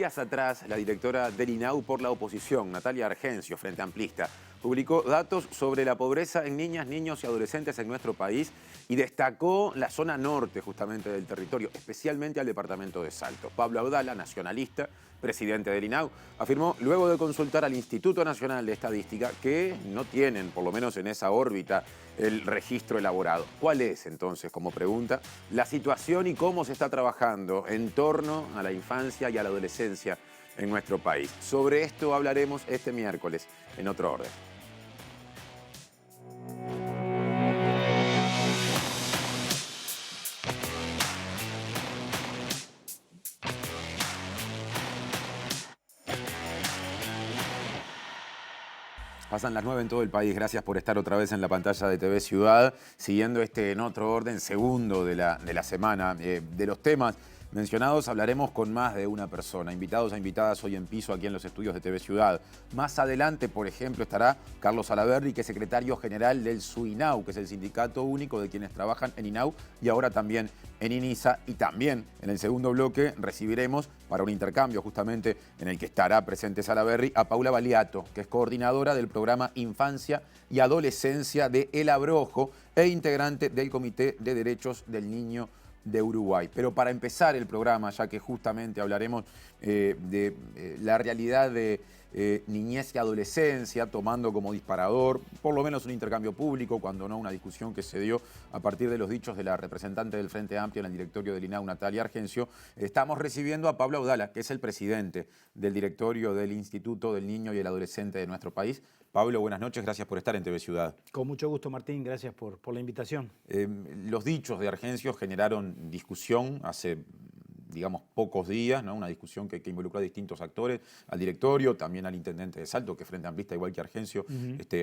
Días atrás, la directora del INAU por la oposición, Natalia Argencio, Frente Amplista, publicó datos sobre la pobreza en niñas, niños y adolescentes en nuestro país y destacó la zona norte justamente del territorio, especialmente al departamento de Salto. Pablo Abdala, nacionalista, presidente del INAU, afirmó luego de consultar al Instituto Nacional de Estadística que no tienen, por lo menos en esa órbita, el registro elaborado. ¿Cuál es entonces, como pregunta, la situación y cómo se está trabajando en torno a la infancia y a la adolescencia en nuestro país? Sobre esto hablaremos este miércoles en Otro Orden. Pasan las 9 en todo el país. Gracias por estar otra vez en la pantalla de TV Ciudad, siguiendo este En Otro Orden, segundo de la semana. De los temas mencionados hablaremos con más de una persona. Invitados e invitadas hoy en piso aquí en los estudios de TV Ciudad. Más adelante, por ejemplo, estará Carlos Salaverry, que es secretario general del SUINAU, que es el sindicato único de quienes trabajan en INAU y ahora también en INISA. Y también en el segundo bloque recibiremos, para un intercambio justamente en el que estará presente Salaverry, a Paula Baliato, que es coordinadora del programa Infancia y Adolescencia de El Abrojo e integrante del Comité de Derechos del Niño de Uruguay. Pero para empezar el programa, ya que justamente hablaremos de la realidad de niñez y adolescencia, tomando como disparador por lo menos un intercambio público, cuando no una discusión que se dio a partir de los dichos de la representante del Frente Amplio en el directorio del INAU, Natalia Argencio, estamos recibiendo a Pablo Abdala, que es el presidente del directorio del Instituto del Niño y el Adolescente de nuestro país. Pablo, buenas noches, gracias por estar en TV Ciudad. Con mucho gusto, Martín, gracias por la invitación. Los dichos de Argencio generaron discusión hace, digamos, pocos días, ¿no? Una discusión que involucró a distintos actores, al directorio, también al intendente de Salto, que es Frente Amplista, igual que Argencio,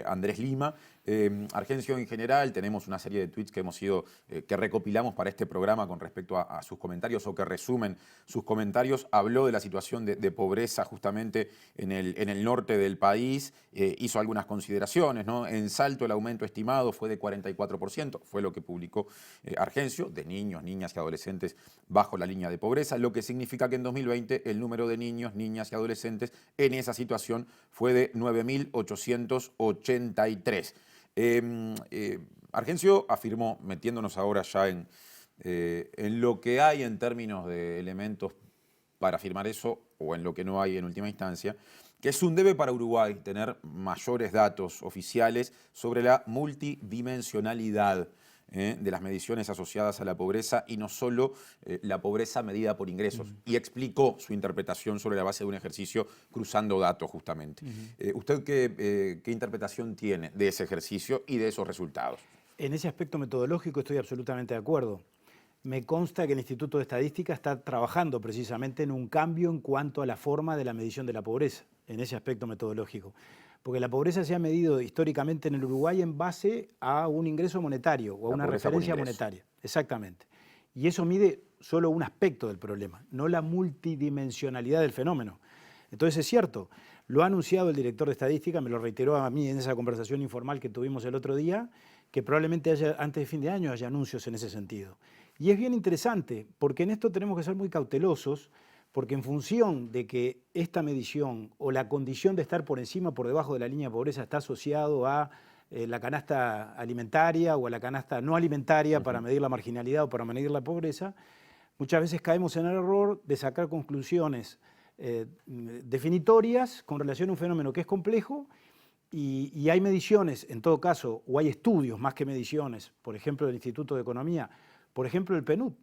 Andrés Lima. Argencio en general, tenemos una serie de tweets que hemos ido, que recopilamos para este programa con respecto a sus comentarios o que resumen sus comentarios. Habló de la situación de pobreza justamente en el norte del país, hizo algunas consideraciones, ¿no? En Salto el aumento estimado fue de 44%, fue lo que publicó Argencio, de niños, niñas y adolescentes bajo la línea de pobreza, lo que significa que en 2020 el número de niños, niñas y adolescentes en esa situación fue de 9.883. Argencio afirmó, metiéndonos ahora ya en lo que hay en términos de elementos para afirmar eso, o en lo que no hay en última instancia, que es un debe para Uruguay tener mayores datos oficiales sobre la multidimensionalidad de las mediciones asociadas a la pobreza y no solo la pobreza medida por ingresos. Y explicó su interpretación sobre la base de un ejercicio cruzando datos justamente. ¿Usted qué interpretación tiene de ese ejercicio y de esos resultados? En ese aspecto metodológico estoy absolutamente de acuerdo. Me consta que el Instituto de Estadística está trabajando precisamente en un cambio en cuanto a la forma de la medición de la pobreza, en ese aspecto metodológico. Porque la pobreza se ha medido históricamente en el Uruguay en base a un ingreso monetario o a una referencia monetaria. Exactamente. Y eso mide solo un aspecto del problema, no la multidimensionalidad del fenómeno. Entonces es cierto, lo ha anunciado el director de Estadística, me lo reiteró a mí en esa conversación informal que tuvimos el otro día, que probablemente antes de fin de año haya anuncios en ese sentido. Y es bien interesante, porque en esto tenemos que ser muy cautelosos, porque en función de que esta medición o la condición de estar por encima o por debajo de la línea de pobreza está asociado a la canasta alimentaria o a la canasta no alimentaria para medir la marginalidad o para medir la pobreza, muchas veces caemos en el error de sacar conclusiones definitorias con relación a un fenómeno que es complejo y hay mediciones, en todo caso, o hay estudios más que mediciones, por ejemplo, del Instituto de Economía, por ejemplo, el PNUD,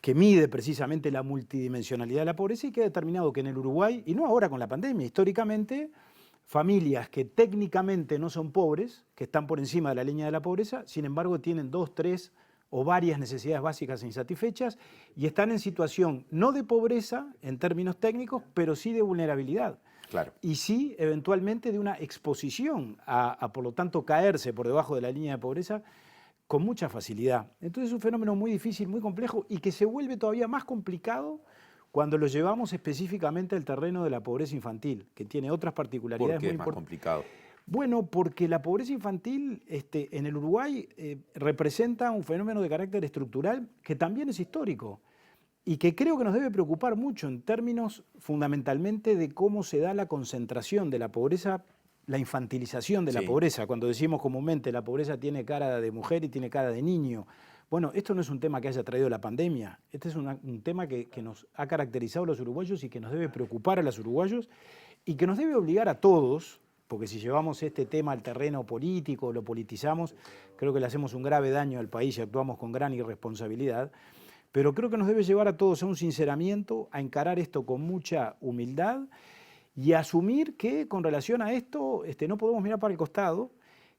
que mide precisamente la multidimensionalidad de la pobreza y que ha determinado que en el Uruguay, y no ahora con la pandemia, históricamente, familias que técnicamente no son pobres, que están por encima de la línea de la pobreza, sin embargo tienen 2, 3 o varias necesidades básicas insatisfechas y están en situación no de pobreza en términos técnicos, pero sí de vulnerabilidad. Claro. Y sí, eventualmente, de una exposición a, por lo tanto, caerse por debajo de la línea de pobreza con mucha facilidad. Entonces es un fenómeno muy difícil, muy complejo y que se vuelve todavía más complicado cuando lo llevamos específicamente al terreno de la pobreza infantil, que tiene otras particularidades muy importantes. ¿Por qué es más complicado? Bueno, porque la pobreza infantil en el Uruguay representa un fenómeno de carácter estructural que también es histórico. y que creo que nos debe preocupar mucho en términos fundamentalmente de cómo se da la concentración de la pobreza, la infantilización de la pobreza. Cuando decimos comúnmente la pobreza tiene cara de mujer y tiene cara de niño. Bueno, esto no es un tema que haya traído la pandemia, este es un tema que nos ha caracterizado a los uruguayos y que nos debe preocupar a los uruguayos y que nos debe obligar a todos, porque si llevamos este tema al terreno político, lo politizamos, creo que le hacemos un grave daño al país y actuamos con gran irresponsabilidad, pero creo que nos debe llevar a todos a un sinceramiento, a encarar esto con mucha humildad y a asumir que con relación a esto no podemos mirar para el costado,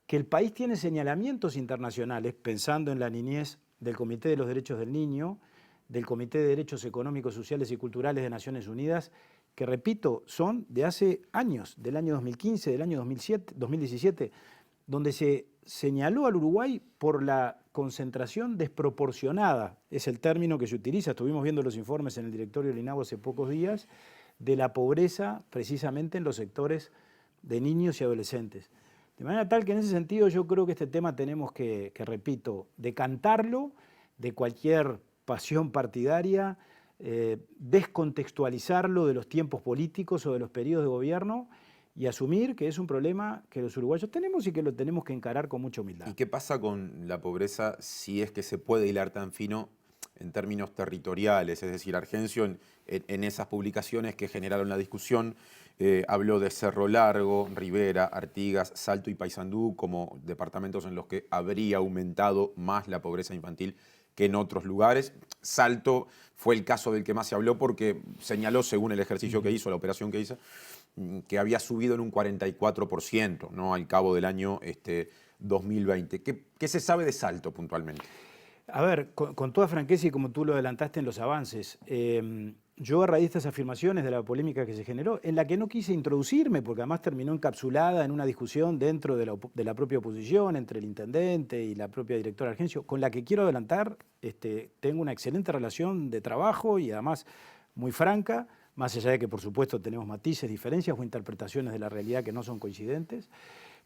que el país tiene señalamientos internacionales, pensando en la niñez del Comité de los Derechos del Niño, del Comité de Derechos Económicos, Sociales y Culturales de Naciones Unidas, que repito, son de hace años, del año 2015, del año 2017, donde se señaló al Uruguay por la concentración desproporcionada, es el término que se utiliza, estuvimos viendo los informes en el directorio del INAU hace pocos días, de la pobreza precisamente en los sectores de niños y adolescentes. De manera tal que en ese sentido yo creo que este tema tenemos que repito, decantarlo de cualquier pasión partidaria, descontextualizarlo de los tiempos políticos o de los periodos de gobierno y asumir que es un problema que los uruguayos tenemos y que lo tenemos que encarar con mucha humildad. ¿Y qué pasa con la pobreza si es que se puede hilar tan fino en términos territoriales? Es decir, Argencio en esas publicaciones que generaron la discusión habló de Cerro Largo, Rivera, Artigas, Salto y Paysandú como departamentos en los que habría aumentado más la pobreza infantil que en otros lugares. Salto fue el caso del que más se habló porque señaló, según el ejercicio que hizo, la operación que hizo, que había subido en un 44%, ¿no?, al cabo del año 2020. ¿Qué se sabe de Salto puntualmente? A ver, con toda franqueza y como tú lo adelantaste en los avances, yo a raíz de estas afirmaciones de la polémica que se generó, en la que no quise introducirme, porque además terminó encapsulada en una discusión dentro de la propia oposición, entre el intendente y la propia directora de Argencio, con la que quiero adelantar, tengo una excelente relación de trabajo y además muy franca, más allá de que por supuesto tenemos matices, diferencias o interpretaciones de la realidad que no son coincidentes,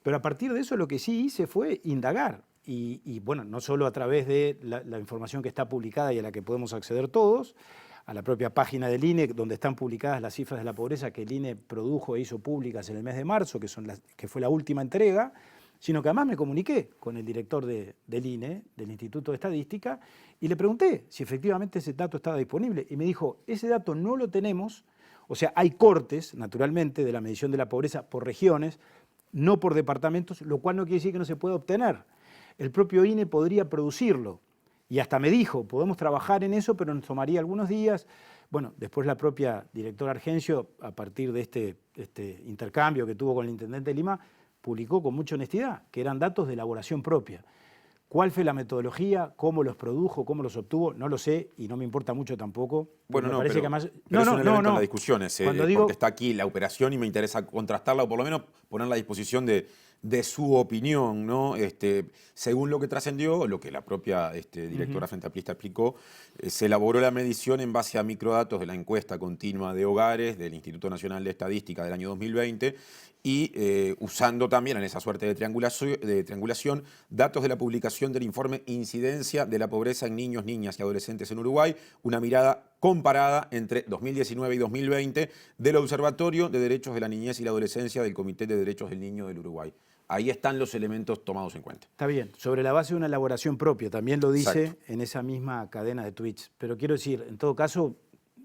pero a partir de eso lo que sí hice fue indagar. Y bueno, no solo a través de la información que está publicada y a la que podemos acceder todos, a la propia página del INE, donde están publicadas las cifras de la pobreza que el INE produjo e hizo públicas en el mes de marzo, que fue la última entrega, sino que además me comuniqué con el director del INE, del Instituto de Estadística, y le pregunté si efectivamente ese dato estaba disponible. Y me dijo, ese dato no lo tenemos, o sea, hay cortes, naturalmente, de la medición de la pobreza por regiones, no por departamentos, lo cual no quiere decir que no se pueda obtener. El propio INE podría producirlo. Y hasta me dijo, podemos trabajar en eso, pero nos tomaría algunos días. Bueno, después la propia directora Argencio, a partir de este intercambio que tuvo con el intendente de Lima, publicó con mucha honestidad que eran datos de elaboración propia. ¿Cuál fue la metodología? ¿Cómo los produjo? ¿Cómo los obtuvo? No lo sé y no me importa mucho tampoco. Bueno, no, pero es un elemento en la discusión ese, porque está aquí la operación y me interesa contrastarla o por lo menos ponerla a disposición de su opinión, ¿no? Según lo que trascendió, lo que la propia directora Frente Amplista explicó, se elaboró la medición en base a microdatos de la encuesta continua de hogares del Instituto Nacional de Estadística del año 2020 y usando también en esa suerte de triangulación datos de la publicación del informe Incidencia de la Pobreza en Niños, Niñas y Adolescentes en Uruguay, una mirada comparada entre 2019 y 2020 del Observatorio de Derechos de la Niñez y la Adolescencia del Comité de Derechos del Niño del Uruguay. Ahí están los elementos tomados en cuenta. Está bien, sobre la base de una elaboración propia, también lo dice Exacto. en esa misma cadena de tweets. Pero quiero decir, en todo caso,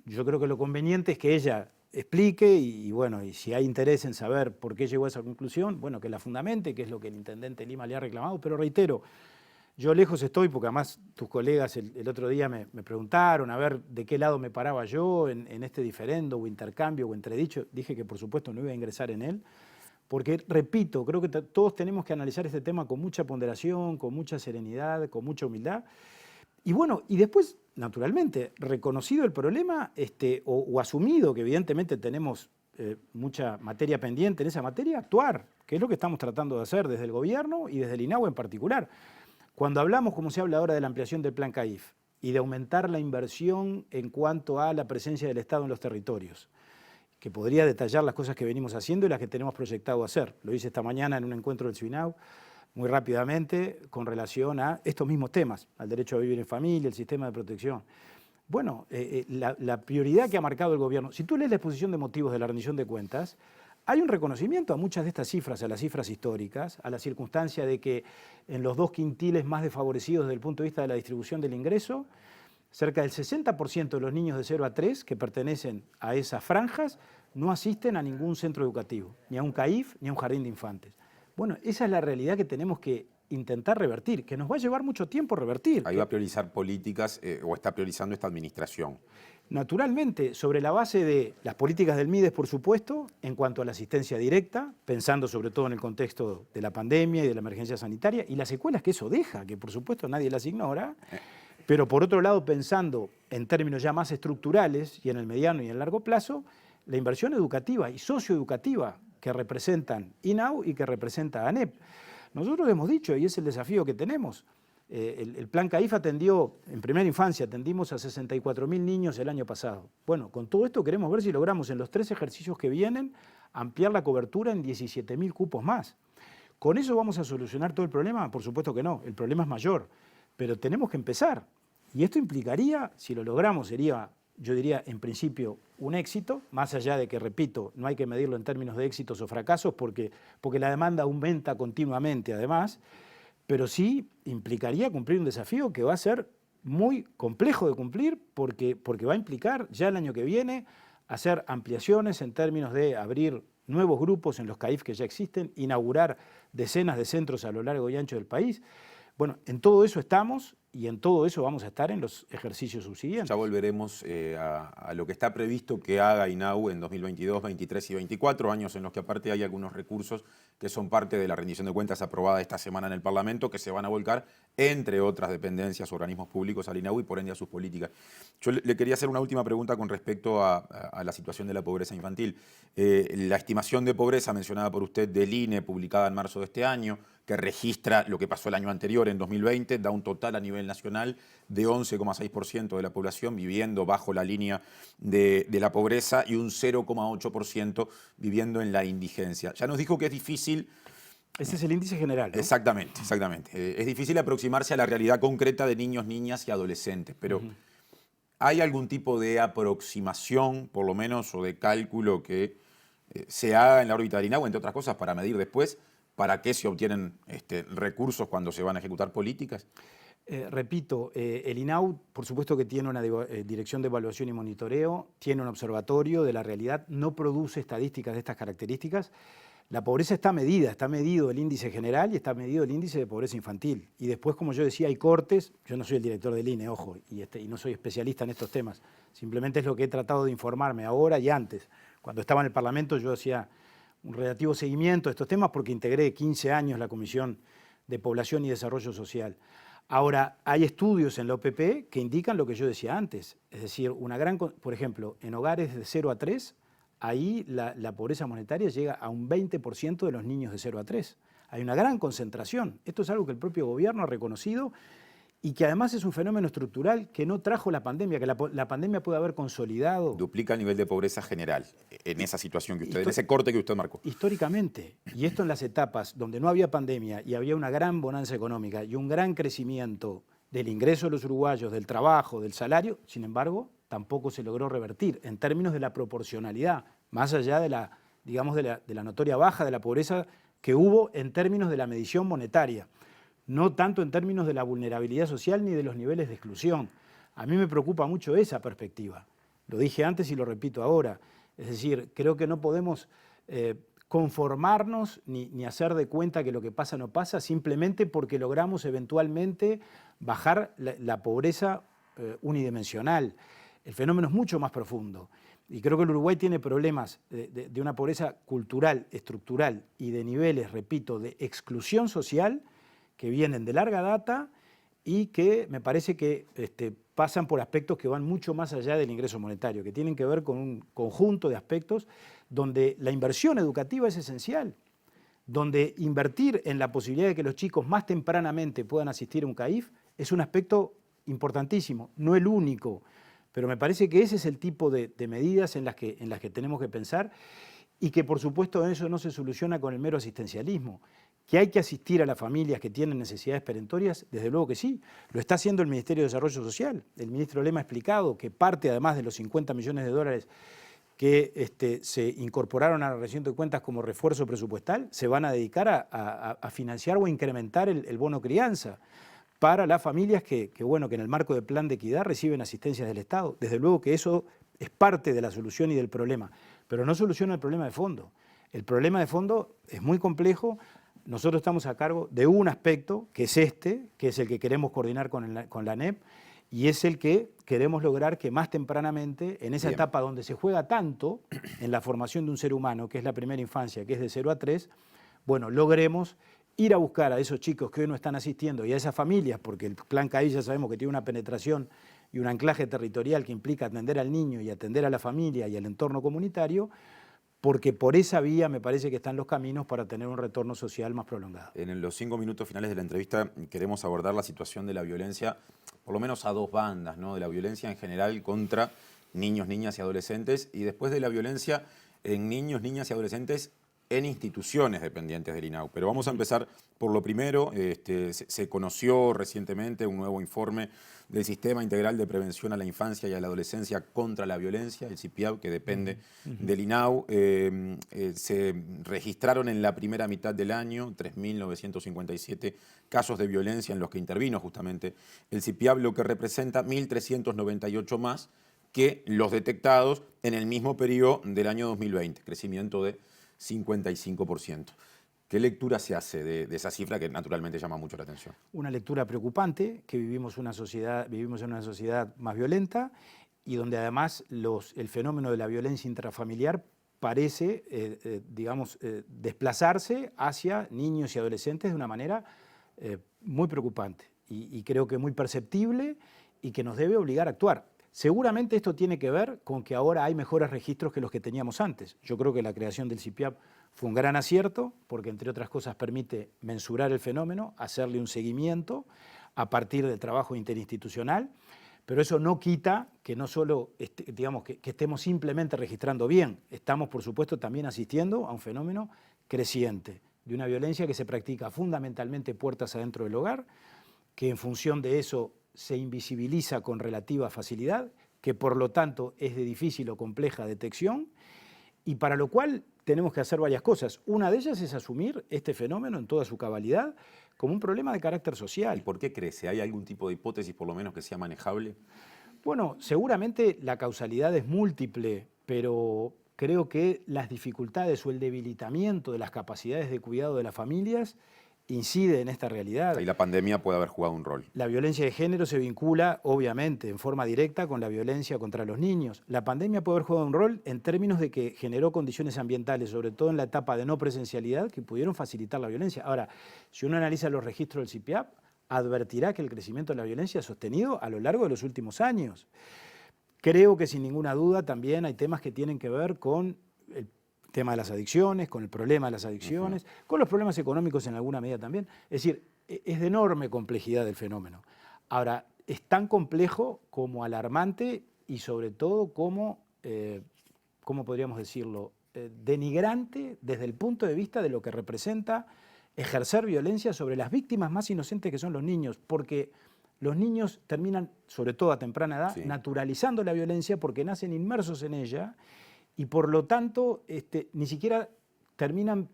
yo creo que lo conveniente es que ella explique y bueno, y si hay interés en saber por qué llegó a esa conclusión, bueno, que la fundamente, que es lo que el intendente Lima le ha reclamado, pero reitero, yo lejos estoy, porque además tus colegas el otro día me preguntaron a ver de qué lado me paraba yo en este diferendo o intercambio o entredicho. Dije que por supuesto no iba a ingresar en él, porque repito, creo que todos tenemos que analizar este tema con mucha ponderación, con mucha serenidad, con mucha humildad. Y bueno, y después, naturalmente, reconocido el problema o asumido que evidentemente tenemos mucha materia pendiente en esa materia, actuar, que es lo que estamos tratando de hacer desde el gobierno y desde el INAU en particular. Cuando hablamos, como se habla ahora, de la ampliación del plan CAIF y de aumentar la inversión en cuanto a la presencia del Estado en los territorios, que podría detallar las cosas que venimos haciendo y las que tenemos proyectado hacer. Lo hice esta mañana en un encuentro del SUINAU, muy rápidamente, con relación a estos mismos temas, al derecho a vivir en familia, el sistema de protección. Bueno, la prioridad que ha marcado el gobierno, si tú lees la exposición de motivos de la rendición de cuentas, hay un reconocimiento a muchas de estas cifras, a las cifras históricas, a la circunstancia de que en los 2 quintiles más desfavorecidos desde el punto de vista de la distribución del ingreso, cerca del 60% de los niños de 0 a 3 que pertenecen a esas franjas no asisten a ningún centro educativo, ni a un CAIF, ni a un jardín de infantes. Bueno, esa es la realidad que tenemos que intentar revertir, que nos va a llevar mucho tiempo revertir. Ahí va a priorizar políticas o está priorizando esta administración. Naturalmente, sobre la base de las políticas del MIDES, por supuesto, en cuanto a la asistencia directa, pensando sobre todo en el contexto de la pandemia y de la emergencia sanitaria, y las secuelas que eso deja, que por supuesto nadie las ignora, pero por otro lado, pensando en términos ya más estructurales y en el mediano y en el largo plazo, la inversión educativa y socioeducativa que representan INAU y que representa ANEP. Nosotros hemos dicho, y es el desafío que tenemos, el plan CAIF atendió, en primera infancia, atendimos a 64.000 niños el año pasado. Bueno, con todo esto queremos ver si logramos en los 3 ejercicios que vienen ampliar la cobertura en 17.000 cupos más. ¿Con eso vamos a solucionar todo el problema? Por supuesto que no, el problema es mayor, pero tenemos que empezar. Y esto implicaría, si lo logramos, sería, yo diría, en principio, un éxito, más allá de que, repito, no hay que medirlo en términos de éxitos o fracasos, porque la demanda aumenta continuamente, además, pero sí implicaría cumplir un desafío que va a ser muy complejo de cumplir, porque va a implicar ya el año que viene hacer ampliaciones en términos de abrir nuevos grupos en los CAIF que ya existen, inaugurar decenas de centros a lo largo y ancho del país. Bueno, en todo eso estamos y en todo eso vamos a estar en los ejercicios subsiguientes. Ya volveremos a lo que está previsto que haga INAU en 2022, 23 y 24, años en los que aparte hay algunos recursos que son parte de la rendición de cuentas aprobada esta semana en el Parlamento que se van a volcar, entre otras dependencias, organismos públicos, al INAU y por ende a sus políticas. Yo le quería hacer una última pregunta con respecto a la situación de la pobreza infantil. La estimación de pobreza mencionada por usted del INE, publicada en marzo de este año, que registra lo que pasó el año anterior, en 2020, da un total a nivel nacional de 11,6% de la población viviendo bajo la línea de la pobreza y un 0,8% viviendo en la indigencia. Ya nos dijo que es difícil... Ese es el índice general, ¿no? Exactamente, exactamente. Es difícil aproximarse a la realidad concreta de niños, niñas y adolescentes, pero ¿hay algún tipo de aproximación, por lo menos, o de cálculo que se haga en la órbita del INAU, entre otras cosas, para medir después para qué se obtienen recursos cuando se van a ejecutar políticas? Repito, el INAU, por supuesto que tiene una dirección de evaluación y monitoreo, tiene un observatorio de la realidad, no produce estadísticas de estas características. La pobreza está medida, está medido el índice general y está medido el índice de pobreza infantil. Y después, como yo decía, hay cortes. Yo no soy el director del INE, ojo, y no soy especialista en estos temas. Simplemente es lo que he tratado de informarme ahora y antes. Cuando estaba en el Parlamento yo hacía un relativo seguimiento de estos temas porque integré 15 años la Comisión de Población y Desarrollo Social. Ahora, hay estudios en la OPP que indican lo que yo decía antes. Es decir, por ejemplo, en hogares de 0 a 3, ahí la pobreza monetaria llega a un 20% de los niños de 0 a 3. Hay una gran concentración. Esto es algo que el propio gobierno ha reconocido y que además es un fenómeno estructural que no trajo la pandemia, que la pandemia puede haber consolidado. Duplica el nivel de pobreza general en esa situación que usted, en ese corte que usted marcó. Históricamente, y esto en las etapas donde no había pandemia y había una gran bonanza económica y un gran crecimiento del ingreso de los uruguayos, del trabajo, del salario, sin embargo, tampoco se logró revertir en términos de la proporcionalidad, más allá de la, digamos, de la notoria baja de la pobreza que hubo en términos de la medición monetaria. No tanto en términos de la vulnerabilidad social ni de los niveles de exclusión. A mí me preocupa mucho esa perspectiva. Lo dije antes y lo repito ahora. Es decir, creo que no podemos conformarnos ni hacer de cuenta que lo que pasa no pasa simplemente porque logramos eventualmente bajar la pobreza unidimensional. El fenómeno es mucho más profundo. Y creo que el Uruguay tiene problemas de una pobreza cultural, estructural y de niveles, repito, de exclusión social que vienen de larga data y que me parece que pasan por aspectos que van mucho más allá del ingreso monetario, que tienen que ver con un conjunto de aspectos donde la inversión educativa es esencial, donde invertir en la posibilidad de que los chicos más tempranamente puedan asistir a un CAIF es un aspecto importantísimo, no el único, pero me parece que ese es el tipo de medidas en las que tenemos que pensar y que por supuesto eso no se soluciona con el mero asistencialismo, ¿Que hay que asistir a las familias que tienen necesidades perentorias? Desde luego que sí. Lo está haciendo el Ministerio de Desarrollo Social. El ministro Lema ha explicado que parte, además de los 50 millones de dólares que se incorporaron a la rendición de cuentas como refuerzo presupuestal, se van a dedicar a financiar o a incrementar el bono crianza para las familias que en el marco del plan de equidad reciben asistencias del Estado. Desde luego que eso es parte de la solución y del problema, pero no soluciona el problema de fondo. El problema de fondo es muy complejo. Nosotros estamos a cargo de un aspecto, que es que es el que queremos coordinar con la ANEP, y es el que queremos lograr que más tempranamente, en esa etapa donde se juega tanto en la formación de un ser humano, que es la primera infancia, que es de 0 a 3, logremos ir a buscar a esos chicos que hoy no están asistiendo y a esas familias, porque el plan CAI ya sabemos que tiene una penetración y un anclaje territorial que implica atender al niño y atender a la familia y al entorno comunitario, porque por esa vía me parece que están los caminos para tener un retorno social más prolongado. En los 5 minutos finales de la entrevista queremos abordar la situación de la violencia, por lo menos a dos bandas, ¿no? De la violencia en general contra niños, niñas y adolescentes, y después de la violencia en niños, niñas y adolescentes en instituciones dependientes del INAU. Pero vamos a empezar por lo primero. Se conoció recientemente un nuevo informe del Sistema Integral de Prevención a la Infancia y a la Adolescencia contra la Violencia, el CIPIAV, que depende del INAU. Se registraron en la primera mitad del año 3.957 casos de violencia en los que intervino justamente el CIPIAV, lo que representa 1.398 más que los detectados en el mismo periodo del año 2020, crecimiento de 55%. ¿Qué lectura se hace de esa cifra que naturalmente llama mucho la atención? Una lectura preocupante, que vivimos en una sociedad más violenta y donde además el fenómeno de la violencia intrafamiliar parece, desplazarse hacia niños y adolescentes de una manera muy preocupante y creo que muy perceptible y que nos debe obligar a actuar. Seguramente esto tiene que ver con que ahora hay mejores registros que los que teníamos antes. Yo creo que la creación del CIPIAV fue un gran acierto porque, entre otras cosas, permite mensurar el fenómeno, hacerle un seguimiento a partir del trabajo interinstitucional, pero eso no quita que no solo que estemos simplemente registrando bien, estamos, por supuesto, también asistiendo a un fenómeno creciente de una violencia que se practica fundamentalmente puertas adentro del hogar, que en función de eso se invisibiliza con relativa facilidad, que por lo tanto es de difícil o compleja detección, y para lo cual tenemos que hacer varias cosas. Una de ellas es asumir este fenómeno en toda su cabalidad como un problema de carácter social. ¿Y por qué crece? ¿Hay algún tipo de hipótesis, por lo menos, que sea manejable? Bueno, seguramente la causalidad es múltiple, pero creo que las dificultades o el debilitamiento de las capacidades de cuidado de las familias incide en esta realidad. Y la pandemia puede haber jugado un rol. La violencia de género se vincula, obviamente, en forma directa con la violencia contra los niños. La pandemia puede haber jugado un rol en términos de que generó condiciones ambientales, sobre todo en la etapa de no presencialidad, que pudieron facilitar la violencia. Ahora, si uno analiza los registros del CIPIAV, advertirá que el crecimiento de la violencia es sostenido a lo largo de los últimos años. Creo que sin ninguna duda también hay temas que tienen que ver con el tema de las adicciones, con el problema de las adicciones, con los problemas económicos en alguna medida también. Es decir, es de enorme complejidad el fenómeno. Ahora, es tan complejo como alarmante y sobre todo como, ¿cómo podríamos decirlo?, denigrante desde el punto de vista de lo que representa ejercer violencia sobre las víctimas más inocentes que son los niños, porque los niños terminan, sobre todo a temprana edad, naturalizando la violencia porque nacen inmersos en ella y por lo tanto ni siquiera terminan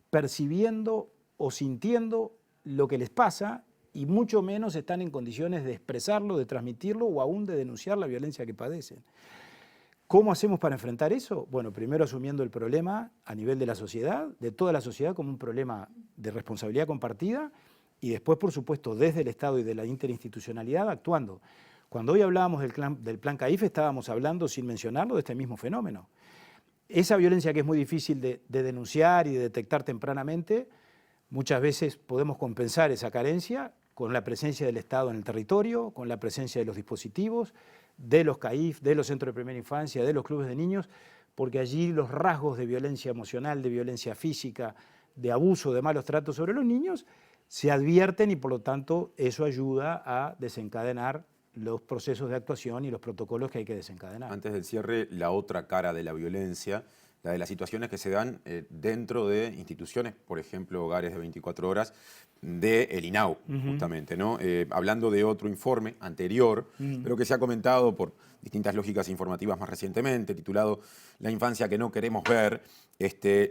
percibiendo o sintiendo lo que les pasa y mucho menos están en condiciones de expresarlo, de transmitirlo o aún de denunciar la violencia que padecen. ¿Cómo hacemos para enfrentar eso? Bueno, primero asumiendo el problema a nivel de la sociedad, de toda la sociedad como un problema de responsabilidad compartida y después, por supuesto, desde el Estado y de la interinstitucionalidad actuando. Cuando hoy hablábamos del plan CAIF estábamos hablando, sin mencionarlo, de este mismo fenómeno. Esa violencia que es muy difícil de denunciar y de detectar tempranamente, muchas veces podemos compensar esa carencia con la presencia del Estado en el territorio, con la presencia de los dispositivos, de los CAIF, de los centros de primera infancia, de los clubes de niños, porque allí los rasgos de violencia emocional, de violencia física, de abuso, de malos tratos sobre los niños, se advierten y por lo tanto eso ayuda a desencadenar los procesos de actuación y los protocolos que hay que desencadenar. Antes del cierre, la otra cara de la violencia la de las situaciones que se dan dentro de instituciones, por ejemplo, hogares de 24 horas, del INAU, justamente, ¿no? Hablando de otro informe anterior, pero que se ha comentado por distintas lógicas informativas más recientemente, titulado La infancia que no queremos ver.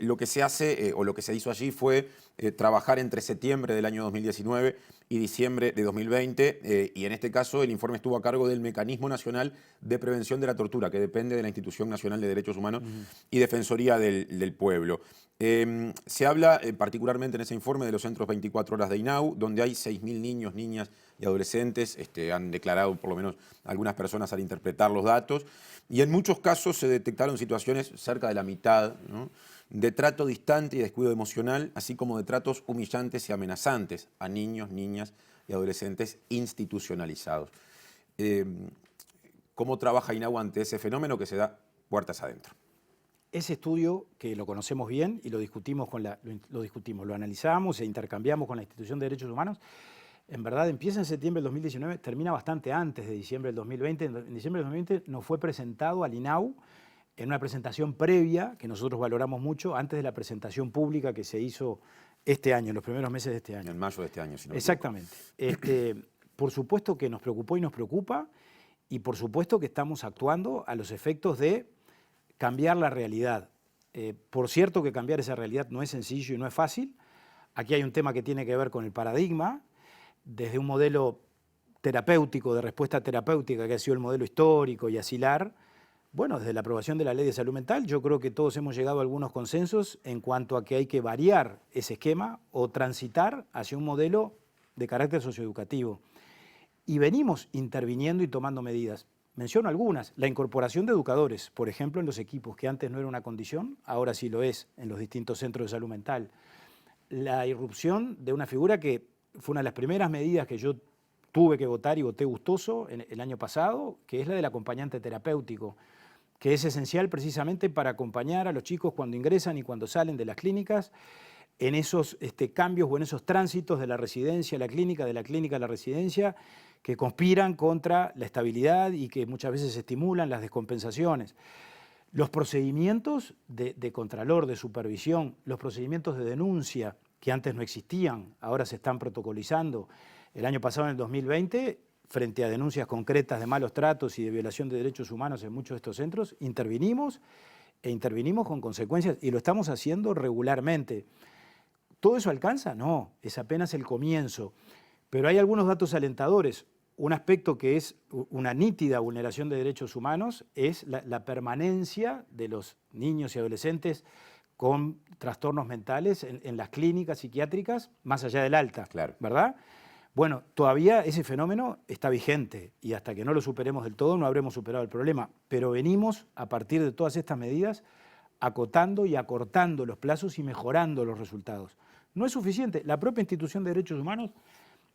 Lo que se hace o lo que se hizo allí fue trabajar entre septiembre del año 2019 y diciembre de 2020, y en este caso el informe estuvo a cargo del Mecanismo Nacional de Prevención de la Tortura, que depende de la Institución Nacional de Derechos Humanos y Defensoría del Pueblo. Se habla particularmente en ese informe de los centros 24 horas de INAU, donde hay 6.000 niños, niñas y adolescentes, han declarado por lo menos algunas personas al interpretar los datos, y en muchos casos se detectaron situaciones, cerca de la mitad, ¿no?, de trato distante y descuido emocional, así como de tratos humillantes y amenazantes a niños, niñas y adolescentes institucionalizados. ¿Cómo trabaja INAU ante ese fenómeno que se da puertas adentro? Ese estudio, que lo conocemos bien y lo discutimos, lo analizamos e intercambiamos con la Institución de Derechos Humanos, en verdad empieza en septiembre del 2019, termina bastante antes de diciembre del 2020. En diciembre del 2020 nos fue presentado al INAU en una presentación previa, que nosotros valoramos mucho, antes de la presentación pública que se hizo este año, en los primeros meses de este año. En mayo de este año, si no me Exactamente. Por supuesto que nos preocupó y nos preocupa, y por supuesto que estamos actuando a los efectos de cambiar la realidad. Por cierto que cambiar esa realidad no es sencillo y no es fácil. Aquí hay un tema que tiene que ver con el paradigma, desde un modelo terapéutico, de respuesta terapéutica, que ha sido el modelo histórico y asilar. Bueno, desde la aprobación de la Ley de Salud Mental, yo creo que todos hemos llegado a algunos consensos en cuanto a que hay que variar ese esquema o transitar hacia un modelo de carácter socioeducativo. Y venimos interviniendo y tomando medidas. Menciono algunas. La incorporación de educadores, por ejemplo, en los equipos, que antes no era una condición, ahora sí lo es en los distintos centros de salud mental. La irrupción de una figura que fue una de las primeras medidas que yo tuve que votar y voté gustoso el año pasado, que es la del acompañante terapéutico, que es esencial precisamente para acompañar a los chicos cuando ingresan y cuando salen de las clínicas, en esos cambios o en esos tránsitos de la residencia a la clínica, de la clínica a la residencia, que conspiran contra la estabilidad y que muchas veces estimulan las descompensaciones. Los procedimientos de contralor, de supervisión, los procedimientos de denuncia, que antes no existían, ahora se están protocolizando. El año pasado, en el 2020, frente a denuncias concretas de malos tratos y de violación de derechos humanos en muchos de estos centros, intervinimos con consecuencias, y lo estamos haciendo regularmente. ¿Todo eso alcanza? No, es apenas el comienzo. Pero hay algunos datos alentadores. Un aspecto que es una nítida vulneración de derechos humanos es la permanencia de los niños y adolescentes con trastornos mentales en las clínicas psiquiátricas, más allá del alta, Claro. ¿verdad? Bueno, todavía ese fenómeno está vigente y hasta que no lo superemos del todo no habremos superado el problema. Pero venimos, a partir de todas estas medidas, acotando y acortando los plazos y mejorando los resultados. No es suficiente. La propia Institución de Derechos Humanos,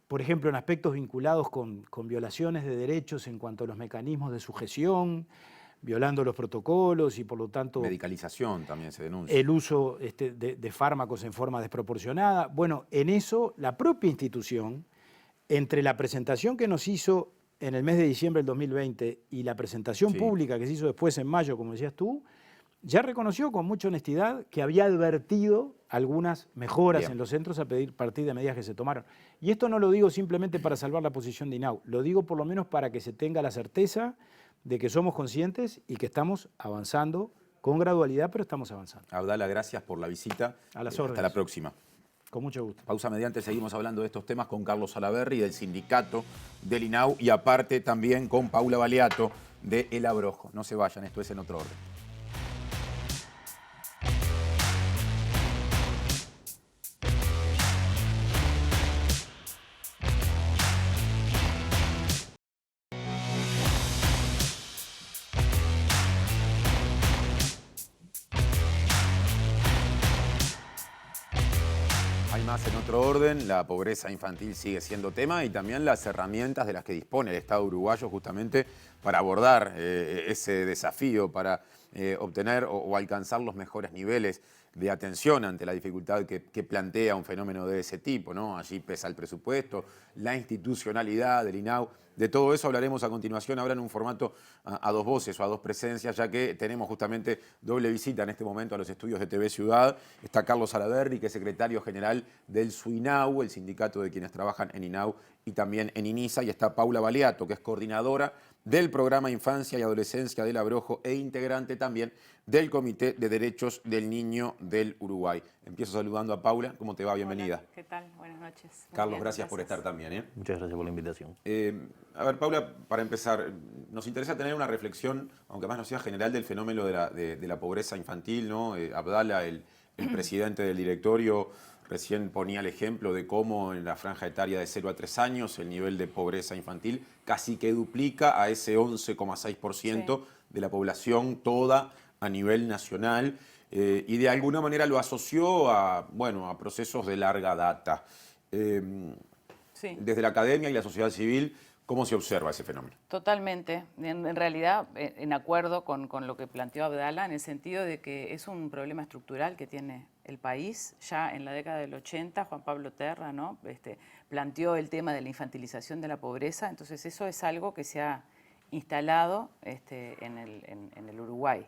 por ejemplo, en aspectos vinculados con violaciones de derechos en cuanto a los mecanismos de sujeción, violando los protocolos y por lo tanto... Medicalización también se denuncia. El uso de fármacos en forma desproporcionada. Bueno, en eso la propia institución, entre la presentación que nos hizo en el mes de diciembre del 2020 y la presentación pública que se hizo después en mayo, como decías tú, ya reconoció con mucha honestidad que había advertido algunas mejoras en los centros a partir de medidas que se tomaron. Y esto no lo digo simplemente para salvar la posición de INAU, lo digo por lo menos para que se tenga la certeza de que somos conscientes y que estamos avanzando con gradualidad, pero estamos avanzando. Abdala, gracias por la visita. A las órdenes. Hasta la próxima. Con mucho gusto. Pausa mediante, seguimos hablando de estos temas con Carlos Salaverry del sindicato del INAU y aparte también con Paula Baleato de El Abrojo. No se vayan, esto es En Otro Orden. Más en otro orden, la pobreza infantil sigue siendo tema y también las herramientas de las que dispone el Estado uruguayo justamente para abordar ese desafío, para obtener o alcanzar los mejores niveles de atención ante la dificultad que plantea un fenómeno de ese tipo, ¿no? Allí pesa el presupuesto, la institucionalidad del INAU. De todo eso hablaremos a continuación, ahora en un formato a dos voces o a dos presencias, ya que tenemos justamente doble visita en este momento a los estudios de TV Ciudad. Está Carlos Salaverry, que es secretario general del SUINAU, el sindicato de quienes trabajan en INAU y también en INISA, y está Paula Baleato, que es coordinadora del programa Infancia y Adolescencia del Abrojo e integrante también del Comité de Derechos del Niño del Uruguay. Empiezo saludando a Paula. ¿Cómo te va? Bienvenida. Hola, ¿qué tal? Buenas noches. Muy Carlos, bien, gracias por estar también, ¿eh? Muchas gracias por la invitación. A ver, Paula, para empezar, nos interesa tener una reflexión, aunque más no sea general, del fenómeno de la pobreza infantil, ¿no? Abdala, el presidente del directorio, recién ponía el ejemplo de cómo en la franja etaria de 0 a 3 años el nivel de pobreza infantil casi que duplica a ese 11,6% Sí. de la población toda a nivel nacional, y de alguna manera lo asoció a, bueno, a procesos de larga data. Sí, Desde la academia y la sociedad civil, ¿cómo se observa ese fenómeno? totalmente. En realidad, en acuerdo con lo que planteó Abdala, en el sentido de que es un problema estructural que tiene el país. Ya en la década del 80, Juan Pablo Terra, ¿no? Planteó el tema de la infantilización de la pobreza. Entonces, eso es algo que se ha instalado en el Uruguay.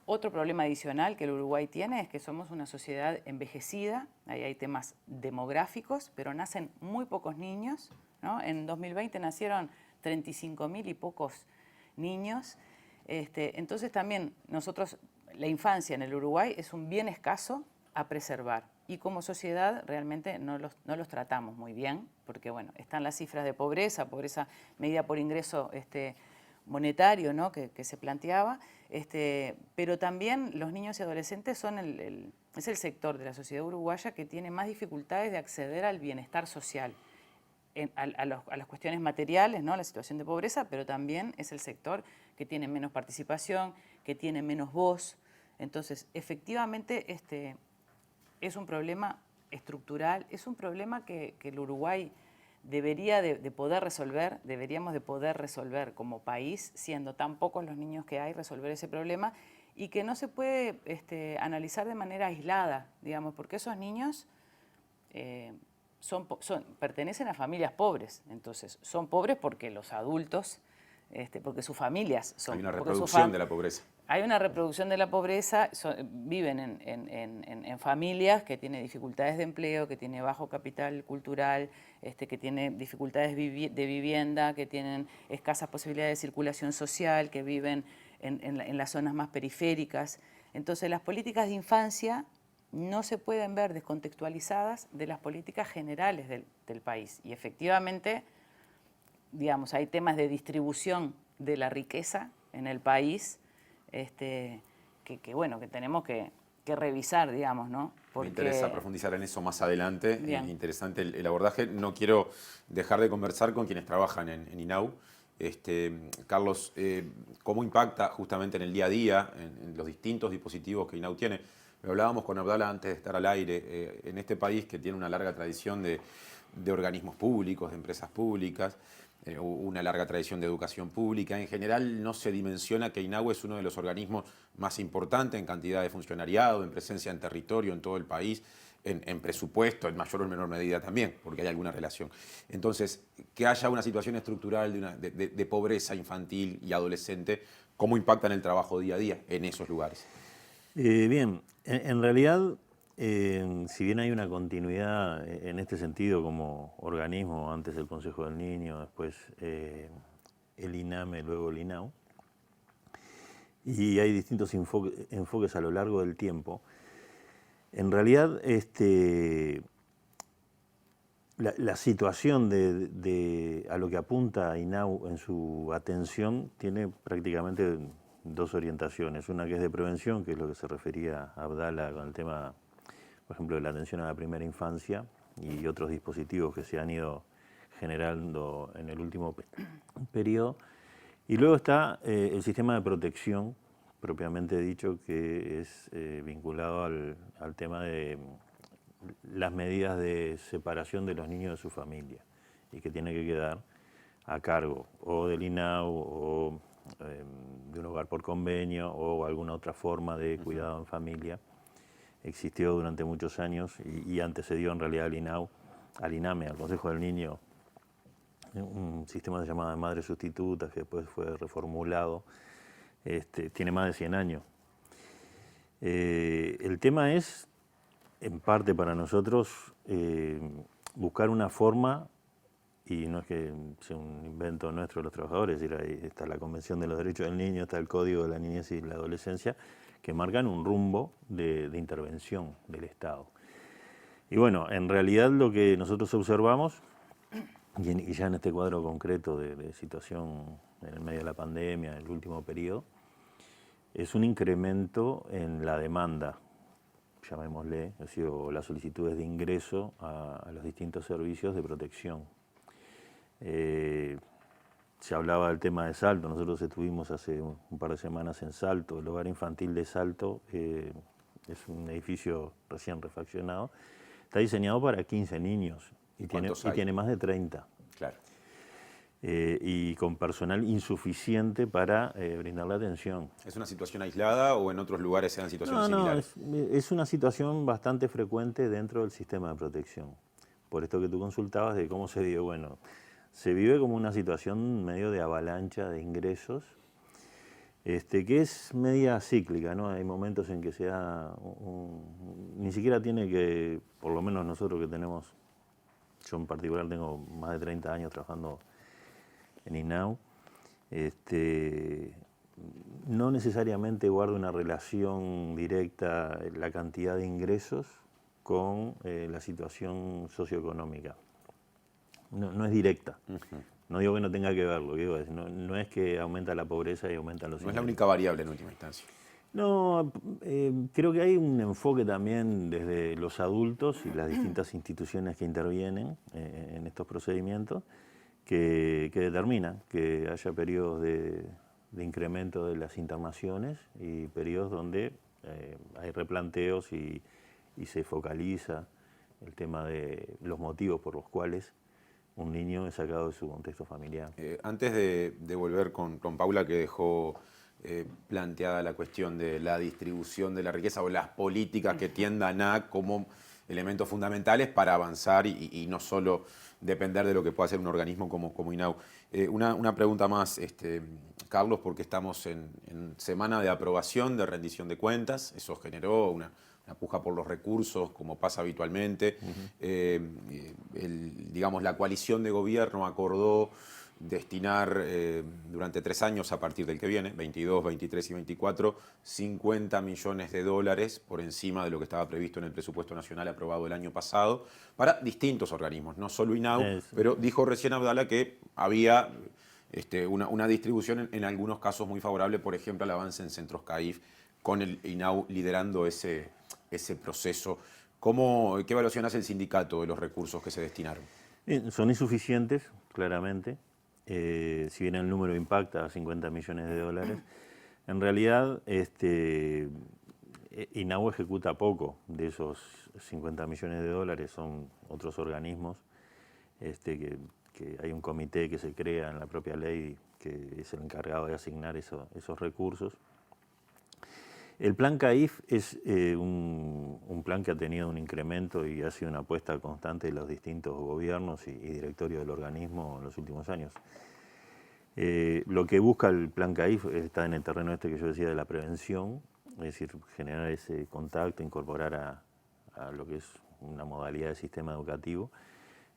Otro problema adicional que el Uruguay tiene es que somos una sociedad envejecida, ahí hay temas demográficos, pero nacen muy pocos niños, ¿no? En 2020 nacieron 35.000 y pocos niños. Entonces también nosotros, la infancia en el Uruguay es un bien escaso a preservar y como sociedad realmente no los tratamos muy bien, porque bueno, están las cifras de pobreza medida por ingreso monetario, ¿no? que se planteaba, pero también los niños y adolescentes son es el sector de la sociedad uruguaya que tiene más dificultades de acceder al bienestar social, a las cuestiones materiales, ¿no? La situación de pobreza, pero también es el sector que tiene menos participación, que tiene menos voz. Entonces, efectivamente, es un problema estructural, es un problema que el Uruguay debería de poder resolver, deberíamos de poder resolver como país, siendo tan pocos los niños que hay, resolver ese problema y que no se puede analizar de manera aislada, digamos, porque esos niños pertenecen a familias pobres, entonces son pobres porque los adultos, porque sus familias son... Hay una reproducción de la pobreza. Hay una reproducción de la pobreza, viven en familias que tienen dificultades de empleo, que tienen bajo capital cultural, que tienen dificultades de vivienda, que tienen escasas posibilidades de circulación social, que viven en las zonas más periféricas. Entonces las políticas de infancia no se pueden ver descontextualizadas de las políticas generales del país. Y efectivamente, digamos, hay temas de distribución de la riqueza en el país, bueno, que tenemos que revisar, digamos, ¿no? Porque... Me interesa profundizar en eso más adelante. Bien. Interesante el abordaje. No quiero dejar de conversar con quienes trabajan en INAU. Carlos, ¿cómo impacta justamente en el día a día, en los distintos dispositivos que INAU tiene? Lo hablábamos con Abdala antes de estar al aire. En este país que tiene una larga tradición de organismos públicos, de empresas públicas, una larga tradición de educación pública. En general no se dimensiona que INAU es uno de los organismos más importantes en cantidad de funcionariado, en presencia en territorio en todo el país, en presupuesto, en mayor o menor medida también, porque hay alguna relación. Entonces, que haya una situación estructural de pobreza infantil y adolescente, ¿cómo impacta en el trabajo día a día en esos lugares? Bien, en realidad, si bien hay una continuidad en este sentido como organismo, antes el Consejo del Niño, después el INAME, luego el INAU, y hay distintos enfoques a lo largo del tiempo, en realidad la situación a lo que apunta INAU en su atención tiene prácticamente dos orientaciones. Una que es de prevención, que es lo que se refería a Abdala con el tema, por ejemplo, de la atención a la primera infancia y otros dispositivos que se han ido generando en el último periodo. Y luego está el sistema de protección, propiamente dicho, que es vinculado al tema de las medidas de separación de los niños de su familia y que tiene que quedar a cargo o del INAU o de un hogar por convenio o alguna otra forma de cuidado en familia existió durante muchos años y antecedió en realidad al INAME, al Consejo del Niño, un sistema se llamaba Madres Sustitutas, que después fue reformulado, tiene más de 100 años. El tema es, en parte para nosotros, buscar una forma, y no es que sea un invento nuestro de los trabajadores, es decir, ahí está la Convención de los Derechos del Niño, está el Código de la Niñez y la Adolescencia, que marcan un rumbo de intervención del Estado. Y bueno, en realidad lo que nosotros observamos, y ya en este cuadro concreto de situación en el medio de la pandemia, en el último periodo, es un incremento en la demanda, llamémosle, es decir, las solicitudes de ingreso a los distintos servicios de protección. Se hablaba del tema de Salto, nosotros estuvimos hace un par de semanas en Salto, el hogar infantil de Salto es un edificio recién refaccionado, está diseñado para 15 niños y tiene más de 30. Claro. Y con personal insuficiente para brindarle atención. ¿Es una situación aislada o en otros lugares se dan situaciones similares? No, es una situación bastante frecuente dentro del sistema de protección. Por esto que tú consultabas de cómo se vive, bueno, se vive como una situación medio de avalancha de ingresos, que es media cíclica, ¿no? Hay momentos en que se da, ni siquiera tiene que, por lo menos nosotros que tenemos, yo en particular tengo más de 30 años trabajando en INAU, no necesariamente guarda una relación directa la cantidad de ingresos con la situación socioeconómica. No es directa. No digo que no tenga que verlo, digo, no es que aumenta la pobreza y aumentan los ingresos. No es la única variable en última instancia. No, creo que hay un enfoque también desde los adultos y las distintas instituciones que intervienen en estos procedimientos que determinan que haya periodos de incremento de las internaciones y periodos donde hay replanteos y se focaliza el tema de los motivos por los cuales un niño es sacado de su contexto familiar. Antes de volver con Paula, que dejó planteada la cuestión de la distribución de la riqueza o las políticas que tiendan a como elementos fundamentales para avanzar y no solo depender de lo que pueda hacer un organismo como INAU. Una pregunta más, Carlos, porque estamos en semana de aprobación de rendición de cuentas, eso generó una puja por los recursos, como pasa habitualmente. Digamos, la coalición de gobierno acordó destinar durante 3 años, a partir del que viene, 22, 23 y 24, $50 millones por encima de lo que estaba previsto en el presupuesto nacional aprobado el año pasado, para distintos organismos, no solo INAU, pero dijo recién Abdala que había una distribución en algunos casos muy favorable, por ejemplo, al avance en centros CAIF, con el INAU liderando ese proceso. ¿Qué evaluación hace el sindicato de los recursos que se destinaron? Son insuficientes, claramente. Si bien el número impacta a $50 millones, en realidad INAU ejecuta poco de esos $50 millones, son otros organismos, que hay un comité que se crea en la propia ley que es el encargado de asignar esos recursos. El plan CAIF es un plan que ha tenido un incremento y ha sido una apuesta constante de los distintos gobiernos y directorios del organismo en los últimos años. Lo que busca el plan CAIF está en el terreno que yo decía de la prevención, es decir, generar ese contacto, incorporar a lo que es una modalidad de sistema educativo.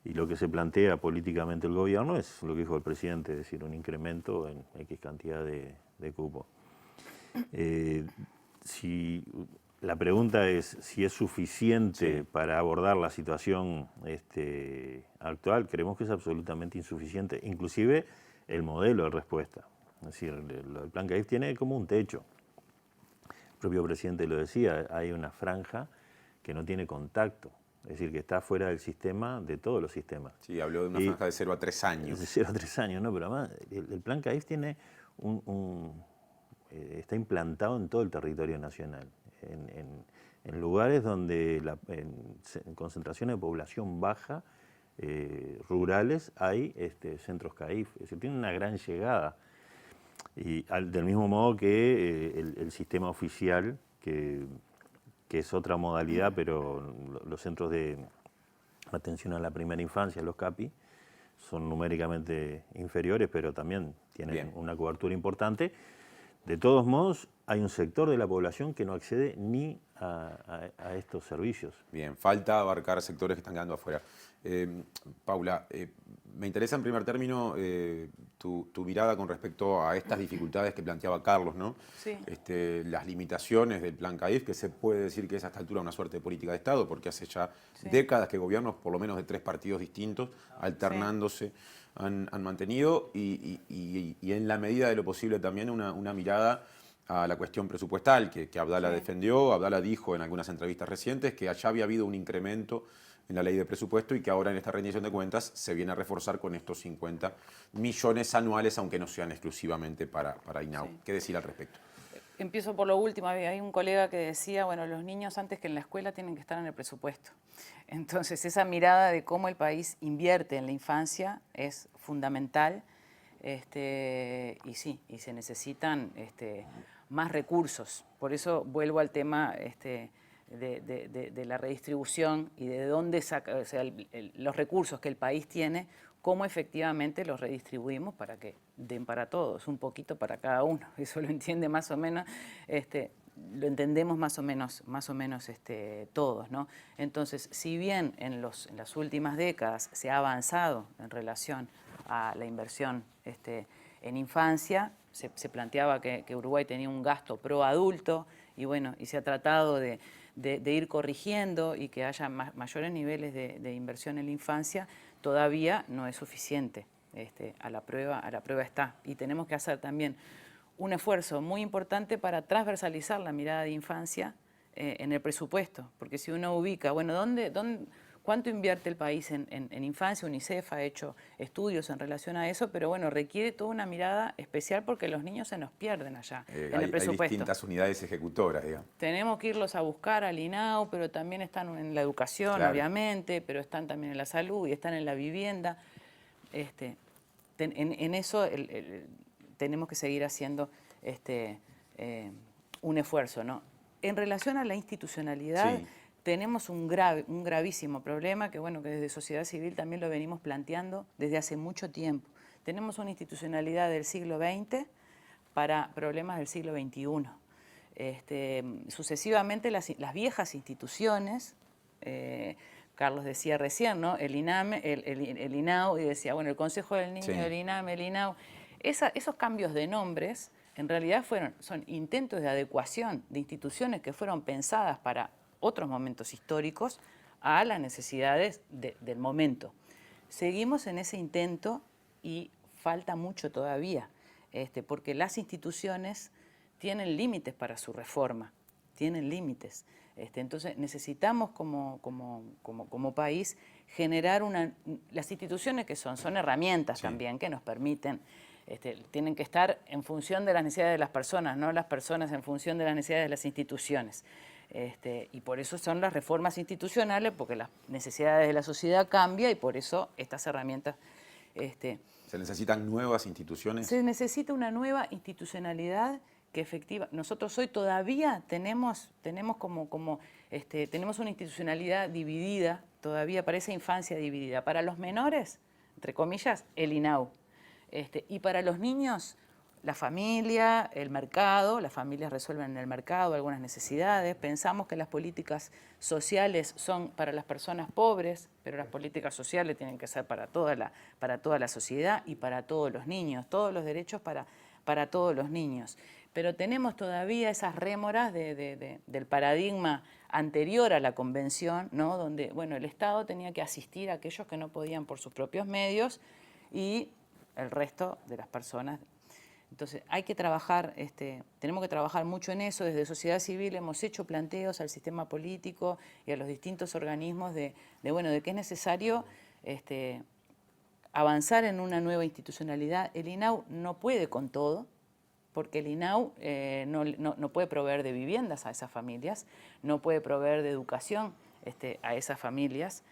Y lo que se plantea políticamente el gobierno es lo que dijo el presidente, es decir, un incremento en X cantidad de cupo. La pregunta es si es suficiente para abordar la situación actual. Creemos que es absolutamente insuficiente, inclusive el modelo de respuesta. Es decir, el plan CAIF tiene como un techo. El propio presidente lo decía, hay una franja que no tiene contacto, es decir, que está fuera del sistema, de todos los sistemas. Sí, habló de una franja de 0 a 3 años. De 0 a 3 años, ¿no? Pero además el plan CAIF tiene está implantado en todo el territorio nacional, en lugares donde en concentraciones de población baja, rurales, hay centros CAIF, es decir, tiene una gran llegada. Y del mismo modo que el sistema oficial, que que es otra modalidad, pero los centros de atención a la primera infancia, los CAPI, son numéricamente inferiores, pero también tienen una cobertura importante. De todos modos, hay un sector de la población que no accede ni a estos servicios. Bien, falta abarcar sectores que están quedando afuera. Paula, me interesa en primer término tu mirada con respecto a estas dificultades que planteaba Carlos, ¿no? Sí. Las limitaciones del plan CAIF, que se puede decir que es a esta altura una suerte de política de Estado, porque hace ya décadas que gobiernos, por lo menos de 3 partidos distintos, alternándose, han mantenido y en la medida de lo posible también una mirada a la cuestión presupuestal que Abdala defendió. Abdala dijo en algunas entrevistas recientes que allá había habido un incremento en la ley de presupuesto y que ahora en esta rendición de cuentas se viene a reforzar con estos 50 millones anuales, aunque no sean exclusivamente para INAU. Sí. ¿Qué decir al respecto? Empiezo por lo último. Hay un colega que decía, bueno, los niños antes que en la escuela tienen que estar en el presupuesto. Entonces, esa mirada de cómo el país invierte en la infancia es fundamental. Y sí, y se necesitan más recursos. Por eso vuelvo al tema de la redistribución y de dónde saca, o sea, los recursos que el país tiene, cómo efectivamente los redistribuimos para que den para todos, un poquito para cada uno. Eso lo entiende más o menos, lo entendemos más o menos todos, ¿no? Entonces, si bien en las últimas décadas se ha avanzado en relación a la inversión en infancia, se planteaba que Uruguay tenía un gasto pro adulto y bueno, y se ha tratado de ir corrigiendo y que haya mayores niveles de inversión en la infancia. Todavía no es suficiente. A la prueba está. Y tenemos que hacer también un esfuerzo muy importante para transversalizar la mirada de infancia en el presupuesto. Porque si uno ubica, bueno, ¿cuánto invierte el país en infancia? UNICEF ha hecho estudios en relación a eso, pero bueno, requiere toda una mirada especial porque los niños se nos pierden allá en el presupuesto. Hay distintas unidades ejecutoras, digamos. Tenemos que irlos a buscar al INAU, pero también están en la educación, claro, obviamente, pero están también en la salud y están en la vivienda. En eso tenemos que seguir haciendo un esfuerzo, ¿no? En relación a la institucionalidad, tenemos un gravísimo problema que, bueno, que desde sociedad civil también lo venimos planteando desde hace mucho tiempo. Tenemos una institucionalidad del siglo XX para problemas del siglo XXI. Sucesivamente las viejas instituciones, Carlos decía recién, ¿no? El INAME, el INAU, y decía, bueno, el Consejo del Niño, el INAME, el INAU. Esos cambios de nombres en realidad son intentos de adecuación de instituciones que fueron pensadas para otros momentos históricos a las necesidades del momento. Seguimos en ese intento y falta mucho todavía, porque las instituciones tienen límites para su reforma, tienen límites. Entonces necesitamos como país generar las instituciones que son herramientas también que nos permiten, tienen que estar en función de las necesidades de las personas, no las personas en función de las necesidades de las instituciones. Y por eso son las reformas institucionales, porque las necesidades de la sociedad cambian y por eso estas herramientas... ¿Se necesitan nuevas instituciones? Se necesita una nueva institucionalidad que nosotros hoy todavía tenemos una institucionalidad dividida, todavía para esa infancia dividida. Para los menores, entre comillas, el INAU. Y para los niños, la familia, el mercado. Las familias resuelven en el mercado algunas necesidades. Pensamos que las políticas sociales son para las personas pobres, pero las políticas sociales tienen que ser para toda la sociedad y para todos los niños. Todos los derechos para todos los niños. Pero tenemos todavía esas rémoras del paradigma anterior a la Convención, ¿no? Donde, bueno, el Estado tenía que asistir a aquellos que no podían por sus propios medios y el resto de las personas. Entonces hay que trabajar, tenemos que trabajar mucho en eso. Desde sociedad civil hemos hecho planteos al sistema político y a los distintos organismos de que es necesario avanzar en una nueva institucionalidad. El INAU no puede con todo, porque el INAU no puede proveer de viviendas a esas familias, no puede proveer de educación a esas familias,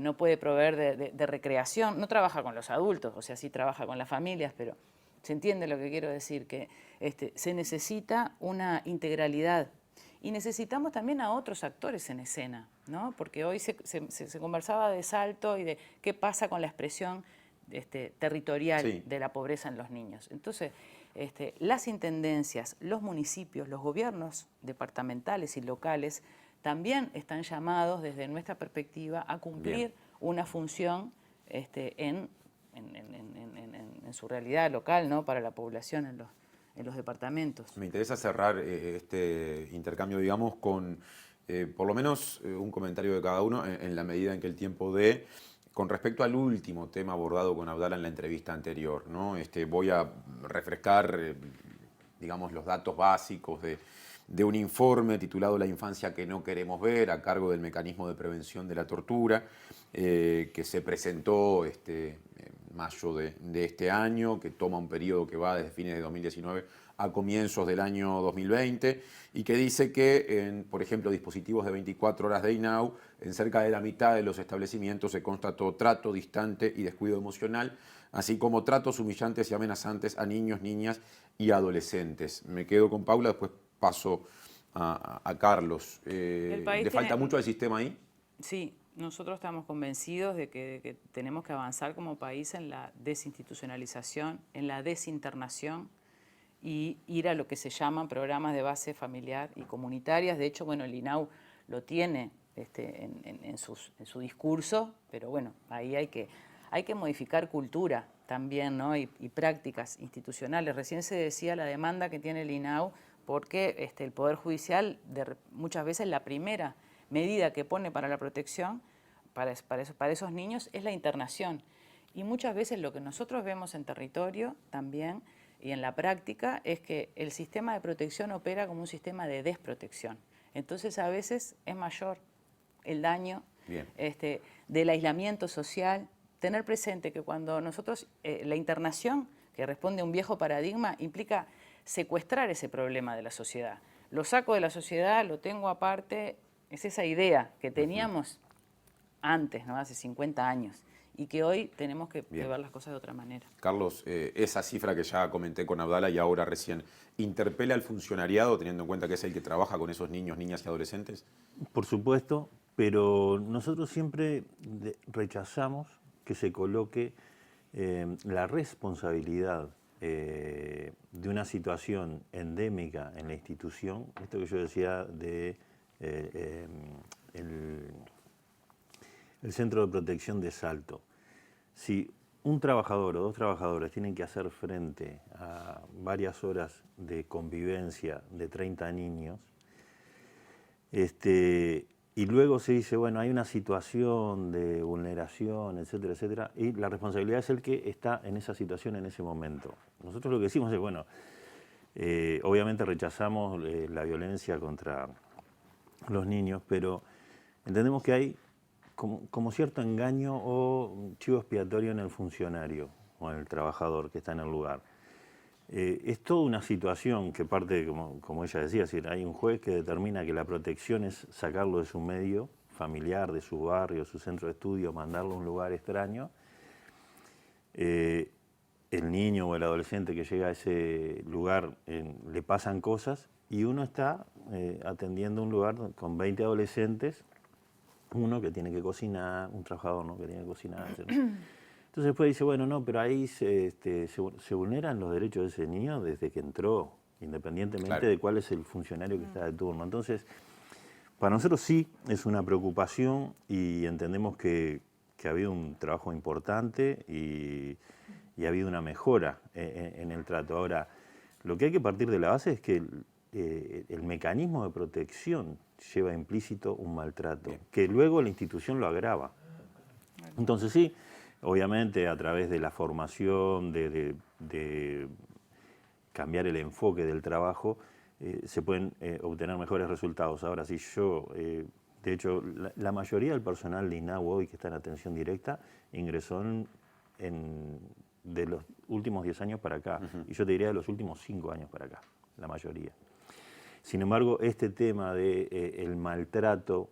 no puede proveer de recreación, no trabaja con los adultos, o sea, sí trabaja con las familias, pero se entiende lo que quiero decir, que se necesita una integralidad Y necesitamos también a otros actores en escena, ¿no? Porque hoy se conversaba de Salto y de qué pasa con la expresión territorial de la pobreza en los niños. Entonces, las intendencias, los municipios, los gobiernos departamentales y locales también están llamados, desde nuestra perspectiva, a cumplir una función en su realidad local, ¿no? Para la población en los departamentos. Me interesa cerrar este intercambio, digamos, con por lo menos un comentario de cada uno en la medida en que el tiempo dé. Con respecto al último tema abordado con Abdala en la entrevista anterior, ¿no? Voy a refrescar, digamos, los datos básicos de un informe titulado La infancia que no queremos ver, a cargo del Mecanismo de Prevención de la Tortura, que se presentó en mayo de este año, que toma un periodo que va desde fines de 2019 a comienzos del año 2020, y que dice que en, por ejemplo, dispositivos de 24 horas de INAU, en cerca de la mitad de los establecimientos se constató trato distante y descuido emocional, así como tratos humillantes y amenazantes a niños, niñas y adolescentes. Me quedo con Paula, después paso a Carlos. ¿Le falta mucho al sistema ahí? Sí, nosotros estamos convencidos de que tenemos que avanzar como país en la desinstitucionalización, en la desinternación, y ir a lo que se llaman programas de base familiar y comunitarias. De hecho, bueno, el INAU lo tiene en su discurso, pero bueno, ahí hay que modificar cultura también, ¿no? y prácticas institucionales. Recién se decía la demanda que tiene el INAU porque el Poder Judicial muchas veces la primera medida que pone para la protección para esos niños es la internación. Y muchas veces lo que nosotros vemos en territorio también y en la práctica es que el sistema de protección opera como un sistema de desprotección. Entonces a veces es mayor el daño del aislamiento social. Tener presente que cuando nosotros, la internación, que responde a un viejo paradigma, implica secuestrar ese problema de la sociedad. Lo saco de la sociedad, lo tengo aparte, es esa idea que teníamos antes, ¿no? Hace 50 años. Y que hoy tenemos que ver las cosas de otra manera. Carlos, esa cifra que ya comenté con Abdala y ahora recién, ¿interpela al funcionariado teniendo en cuenta que es el que trabaja con esos niños, niñas y adolescentes? Por supuesto, pero nosotros siempre rechazamos que se coloque la responsabilidad de una situación endémica en la institución, esto que yo decía de el Centro de Protección de Salto. Si un trabajador o dos trabajadores tienen que hacer frente a varias horas de convivencia de 30 niños, y luego se dice, bueno, hay una situación de vulneración, etcétera, etcétera, y la responsabilidad es el que está en esa situación en ese momento. Nosotros lo que decimos es, bueno, obviamente rechazamos la violencia contra los niños, pero entendemos que hay como cierto engaño o chivo expiatorio en el funcionario o en el trabajador que está en el lugar. Es toda una situación que parte, como ella decía, es decir, hay un juez que determina que la protección es sacarlo de su medio familiar, de su barrio, su centro de estudio, mandarlo a un lugar extraño. El niño o el adolescente que llega a ese lugar le pasan cosas y uno está atendiendo un lugar con 20 adolescentes, uno que tiene que cocinar, un trabajador, ¿no?, que tiene que cocinar, etc. Entonces después dice, bueno, no, pero ahí se vulneran los derechos de ese niño desde que entró, independientemente de cuál es el funcionario que está de turno. Entonces, para nosotros sí es una preocupación y entendemos que ha habido un trabajo importante y ha habido una mejora en el trato. Ahora, lo que hay que partir de la base es que el mecanismo de protección lleva implícito un maltrato, que luego la institución lo agrava. Entonces sí, obviamente a través de la formación, de cambiar el enfoque del trabajo, se pueden obtener mejores resultados. Ahora, si yo, de hecho, la mayoría del personal de INAU hoy que está en atención directa ingresó de los últimos 10 años para acá, y yo te diría de los últimos 5 años para acá, la mayoría. Sin embargo, este tema del maltrato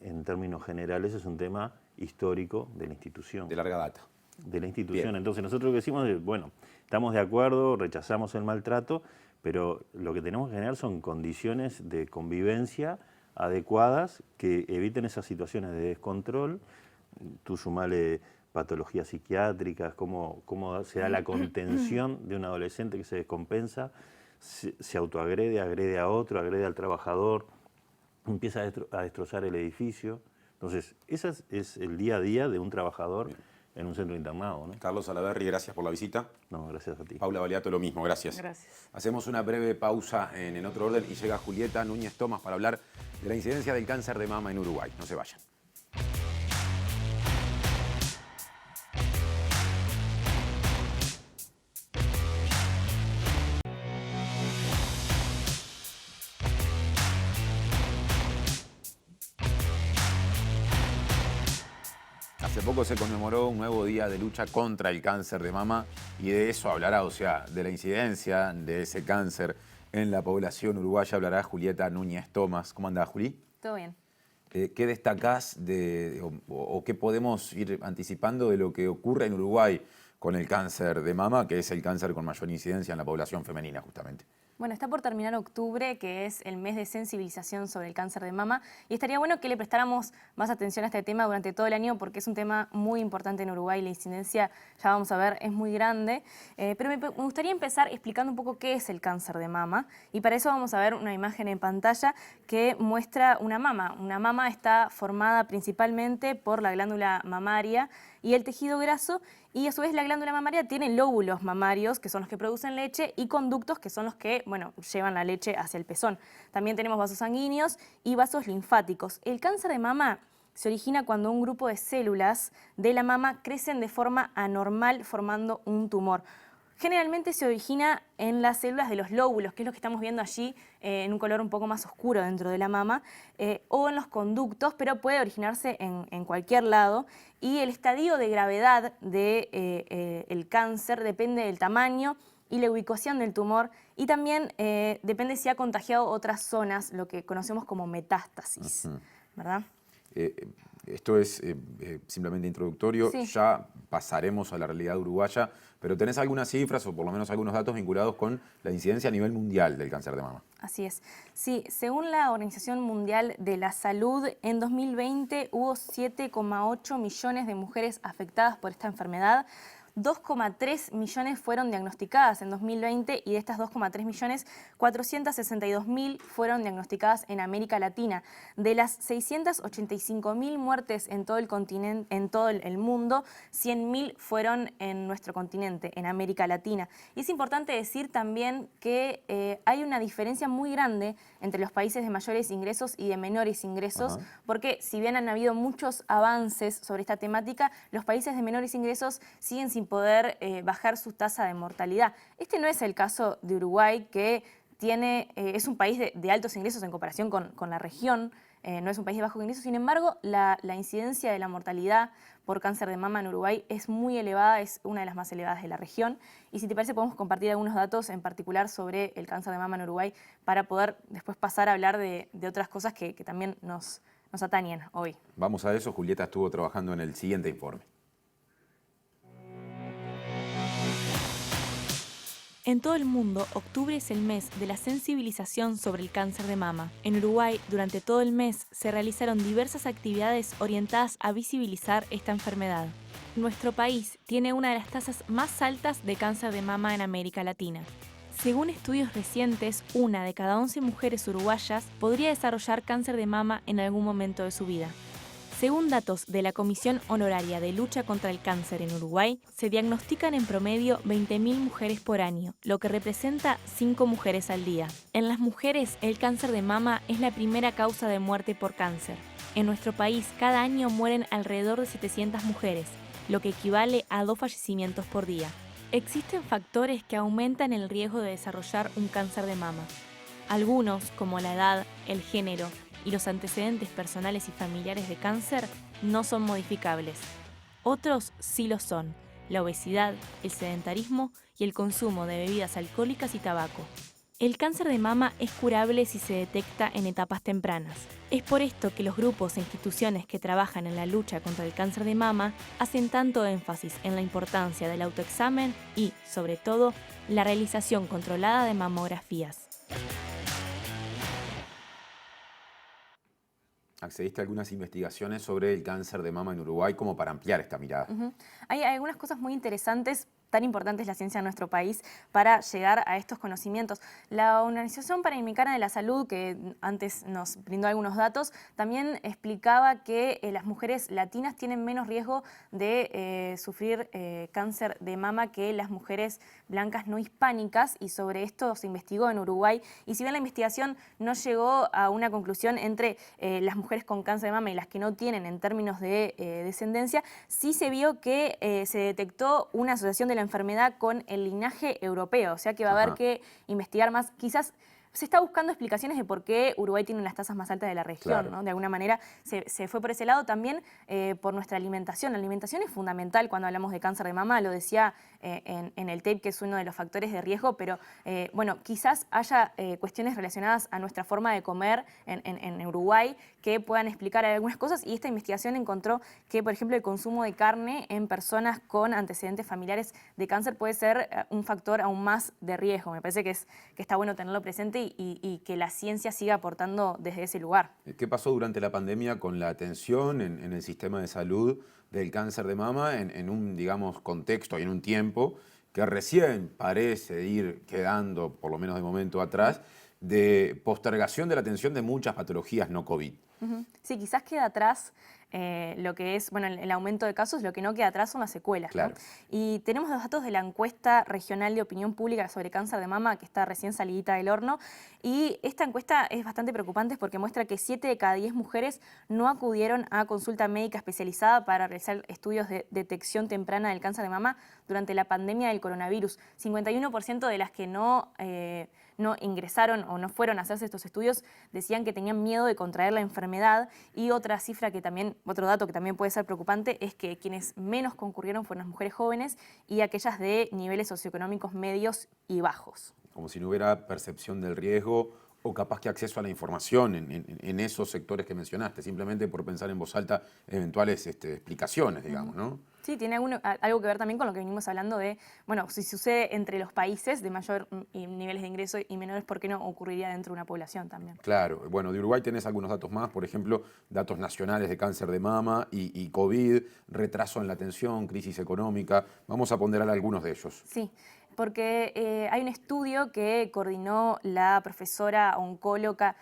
en términos generales es un tema histórico de la institución. De larga data. de la institución. Bien. Entonces nosotros lo que decimos es, bueno, estamos de acuerdo, rechazamos el maltrato, pero lo que tenemos que generar son condiciones de convivencia adecuadas que eviten esas situaciones de descontrol. Tú sumale patologías psiquiátricas, cómo se da la contención de un adolescente que se descompensa, se autoagrede, agrede a otro, agrede al trabajador, empieza a destrozar el edificio. Entonces, ese es el día a día de un trabajador en un centro internado, ¿no? Carlos Salaverry, gracias por la visita. No, gracias a ti. Paula Baliato, lo mismo, gracias. Gracias. Hacemos una breve pausa en Otro Orden y llega Julieta Núñez Tomás para hablar de la incidencia del cáncer de mama en Uruguay. No se vayan. Hace poco se conmemoró un nuevo día de lucha contra el cáncer de mama y de eso hablará, o sea, de la incidencia de ese cáncer en la población uruguaya hablará Julieta Núñez Tomás. ¿Cómo andás, Juli? Todo bien. ¿Qué destacás o qué podemos ir anticipando de lo que ocurre en Uruguay con el cáncer de mama, que es el cáncer con mayor incidencia en la población femenina, justamente? Bueno, está por terminar octubre, que es el mes de sensibilización sobre el cáncer de mama, y estaría bueno que le prestáramos más atención a este tema durante todo el año porque es un tema muy importante en Uruguay. La incidencia, ya vamos a ver, es muy grande. Pero me gustaría empezar explicando un poco qué es el cáncer de mama, y para eso vamos a ver una imagen en pantalla que muestra una mama. Una mama está formada principalmente por la glándula mamaria y el tejido graso, y a su vez la glándula mamaria tiene lóbulos mamarios, que son los que producen leche, y conductos, que son los que, bueno, llevan la leche hacia el pezón. También tenemos vasos sanguíneos y vasos linfáticos. El cáncer de mama se origina cuando un grupo de células de la mama crecen de forma anormal formando un tumor. Generalmente se origina en las células de los lóbulos, que es lo que estamos viendo allí en un color un poco más oscuro dentro de la mama, o en los conductos, pero puede originarse en cualquier lado. Y el estadio de gravedad del cáncer depende del tamaño y la ubicación del tumor, y también depende si ha contagiado otras zonas, lo que conocemos como metástasis, ¿verdad? Esto es simplemente introductorio, Sí. Ya pasaremos a la realidad uruguaya, pero ¿tenés algunas cifras o por lo menos algunos datos vinculados con la incidencia a nivel mundial del cáncer de mama? Así es. Sí, según la Organización Mundial de la Salud, en 2020 hubo 7,8 millones de mujeres afectadas por esta enfermedad. 2,3 millones fueron diagnosticadas en 2020 y de estas 2,3 millones, 462.000 fueron diagnosticadas en América Latina. De las 685.000 muertes en todo el continente, en todo el mundo, 100.000 fueron en nuestro continente, en América Latina. Y es importante decir también que hay una diferencia muy grande entre los países de mayores ingresos y de menores ingresos, porque si bien han habido muchos avances sobre esta temática, los países de menores ingresos siguen sin poder bajar su tasa de mortalidad. Este no es el caso de Uruguay, que es un país de altos ingresos en comparación con la región, no es un país de bajos ingresos. Sin embargo, la incidencia de la mortalidad por cáncer de mama en Uruguay es muy elevada, es una de las más elevadas de la región. Y si te parece, podemos compartir algunos datos en particular sobre el cáncer de mama en Uruguay para poder después pasar a hablar de otras cosas que también nos atañen hoy. Vamos a eso, Julieta estuvo trabajando en el siguiente informe. En todo el mundo, octubre es el mes de la sensibilización sobre el cáncer de mama. En Uruguay, durante todo el mes, se realizaron diversas actividades orientadas a visibilizar esta enfermedad. Nuestro país tiene una de las tasas más altas de cáncer de mama en América Latina. Según estudios recientes, 1 de cada 11 mujeres uruguayas podría desarrollar cáncer de mama en algún momento de su vida. Según datos de la Comisión Honoraria de Lucha contra el Cáncer en Uruguay, se diagnostican en promedio 20.000 mujeres por año, lo que representa 5 mujeres al día. En las mujeres, el cáncer de mama es la primera causa de muerte por cáncer. En nuestro país, cada año mueren alrededor de 700 mujeres, lo que equivale a 2 fallecimientos por día. Existen factores que aumentan el riesgo de desarrollar un cáncer de mama. Algunos, como la edad, el género y los antecedentes personales y familiares de cáncer, no son modificables. Otros sí lo son: la obesidad, el sedentarismo y el consumo de bebidas alcohólicas y tabaco. El cáncer de mama es curable si se detecta en etapas tempranas. Es por esto que los grupos e instituciones que trabajan en la lucha contra el cáncer de mama hacen tanto énfasis en la importancia del autoexamen y, sobre todo, la realización controlada de mamografías. ¿Accediste a algunas investigaciones sobre el cáncer de mama en Uruguay como para ampliar esta mirada? Hay algunas cosas muy interesantes, tan importante es la ciencia en nuestro país, para llegar a estos conocimientos. La Organización Panamericana de la Salud, que antes nos brindó algunos datos, también explicaba que las mujeres latinas tienen menos riesgo de sufrir cáncer de mama que las mujeres blancas no hispánicas, y sobre esto se investigó en Uruguay. Y si bien la investigación no llegó a una conclusión entre las mujeres con cáncer de mama y las que no tienen en términos de descendencia, sí se vio que se detectó una asociación de la enfermedad con el linaje europeo, o sea que va a haber que investigar más. Quizás se está buscando explicaciones de por qué Uruguay tiene las tasas más altas de la región, claro, ¿no? De alguna manera se fue por ese lado. También por nuestra alimentación. La alimentación es fundamental cuando hablamos de cáncer de mama, lo decía en el tape, que es uno de los factores de riesgo, pero bueno, quizás haya cuestiones relacionadas a nuestra forma de comer en Uruguay que puedan explicar algunas cosas, y esta investigación encontró que, por ejemplo, el consumo de carne en personas con antecedentes familiares de cáncer puede ser un factor aún más de riesgo. Me parece que está bueno tenerlo presente y que la ciencia siga aportando desde ese lugar. ¿Qué pasó durante la pandemia con la atención en el sistema de salud del cáncer de mama en un, digamos, contexto y en un tiempo que recién parece ir quedando, por lo menos de momento atrás, de postergación de la atención de muchas patologías no COVID? Sí, quizás queda atrás lo que es, bueno, el aumento de casos. Lo que no queda atrás son las secuelas, claro, ¿no? Y tenemos los datos de la encuesta regional de opinión pública sobre cáncer de mama, que está recién salidita del horno, y esta encuesta es bastante preocupante porque muestra que 7 de cada 10 mujeres no acudieron a consulta médica especializada para realizar estudios de detección temprana del cáncer de mama durante la pandemia del coronavirus. 51% de las que no ingresaron o no fueron a hacerse estos estudios decían que tenían miedo de contraer la enfermedad, y otra cifra que también, otro dato que también puede ser preocupante, es que quienes menos concurrieron fueron las mujeres jóvenes y aquellas de niveles socioeconómicos medios y bajos. Como si no hubiera percepción del riesgo o capaz que acceso a la información en esos sectores que mencionaste, simplemente por pensar en voz alta eventuales explicaciones, digamos, ¿no? Sí, tiene algo que ver también con lo que venimos hablando de, bueno, si sucede entre los países de mayor niveles de ingreso y menores, ¿por qué no ocurriría dentro de una población también? Claro. Bueno, de Uruguay tenés algunos datos más, por ejemplo, datos nacionales de cáncer de mama y COVID, retraso en la atención, crisis económica. Vamos a ponderar algunos de ellos. Sí, porque hay un estudio que coordinó la profesora oncóloga,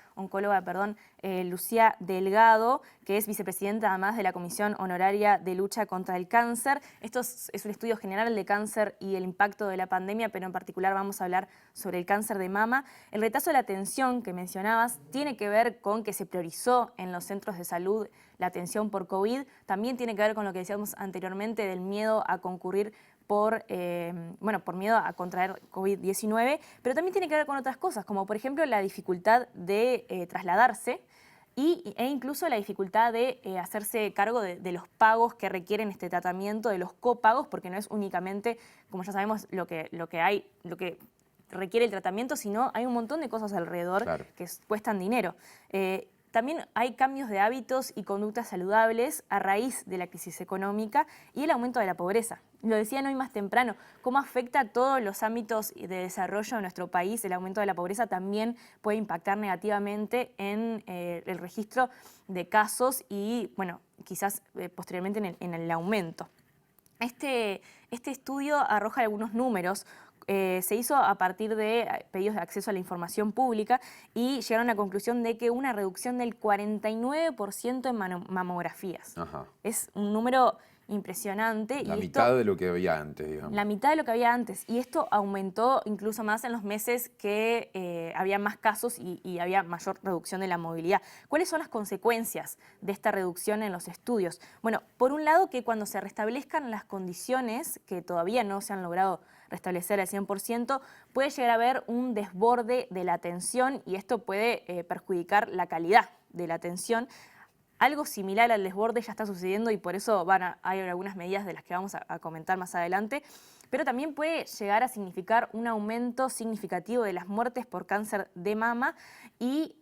Lucía Delgado, que es vicepresidenta además de la Comisión Honoraria de Lucha contra el Cáncer. Esto es un estudio general de cáncer y el impacto de la pandemia, pero en particular vamos a hablar sobre el cáncer de mama. El retraso de la atención que mencionabas tiene que ver con que se priorizó en los centros de salud la atención por COVID. También tiene que ver con lo que decíamos anteriormente del miedo a concurrir por miedo a contraer COVID-19, pero también tiene que ver con otras cosas, como por ejemplo la dificultad de trasladarse e incluso la dificultad de hacerse cargo de los pagos que requieren este tratamiento, de los copagos, porque no es únicamente, como ya sabemos, lo que requiere el tratamiento, sino hay un montón de cosas alrededor que cuestan dinero. También hay cambios de hábitos y conductas saludables a raíz de la crisis económica y el aumento de la pobreza. Lo decían hoy más temprano, cómo afecta a todos los ámbitos de desarrollo de nuestro país. El aumento de la pobreza también puede impactar negativamente en el registro de casos y, bueno, quizás posteriormente en el aumento. Este estudio arroja algunos números. Se hizo a partir de pedidos de acceso a la información pública y llegaron a la conclusión de que una reducción del 49% en mamografías. Ajá. Es un número impresionante. La mitad de lo que había antes, digamos. La mitad de lo que había antes. Y esto aumentó incluso más en los meses que había más casos y había mayor reducción de la movilidad. ¿Cuáles son las consecuencias de esta reducción en los estudios? Bueno, por un lado, que cuando se restablezcan las condiciones, que todavía no se han logrado restablecer al 100%, puede llegar a haber un desborde de la atención y esto puede perjudicar la calidad de la atención. algo similar al desborde ya está sucediendo y por eso hay algunas medidas de las que vamos a comentar más adelante, pero también puede llegar a significar un aumento significativo de las muertes por cáncer de mama y,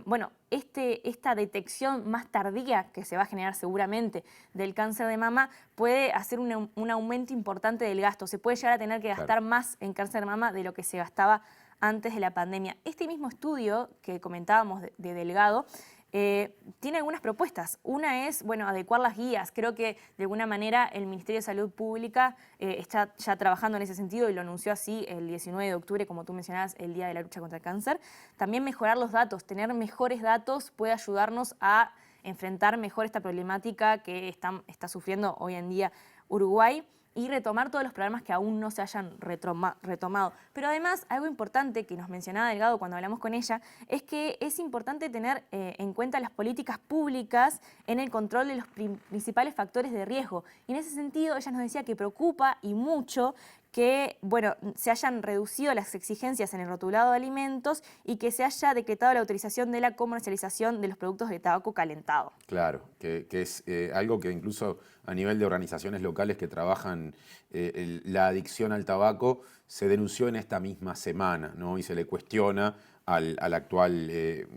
bueno, esta detección más tardía que se va a generar seguramente del cáncer de mama puede hacer un aumento importante del gasto. Se puede llegar a tener que gastar más en cáncer de mama de lo que se gastaba antes de la pandemia. Este mismo estudio que comentábamos de Delgado tiene algunas propuestas. Una es, bueno, adecuar las guías. Creo que de alguna manera el Ministerio de Salud Pública está ya trabajando en ese sentido y lo anunció así el 19 de octubre, como tú mencionabas, el Día de la Lucha contra el Cáncer. También mejorar los datos, tener mejores datos puede ayudarnos a enfrentar mejor esta problemática que está sufriendo hoy en día Uruguay y retomar todos los programas que aún no se hayan retomado. Pero además, algo importante que nos mencionaba Delgado cuando hablamos con ella, es que es importante tener en cuenta las políticas públicas en el control de los principales factores de riesgo. Y en ese sentido, ella nos decía que preocupa y mucho que, bueno, se hayan reducido las exigencias en el rotulado de alimentos y que se haya decretado la autorización de la comercialización de los productos de tabaco calentado. Claro, que es algo que incluso a nivel de organizaciones locales que trabajan la adicción al tabaco se denunció en esta misma semana, ¿no? Y se le cuestiona al actual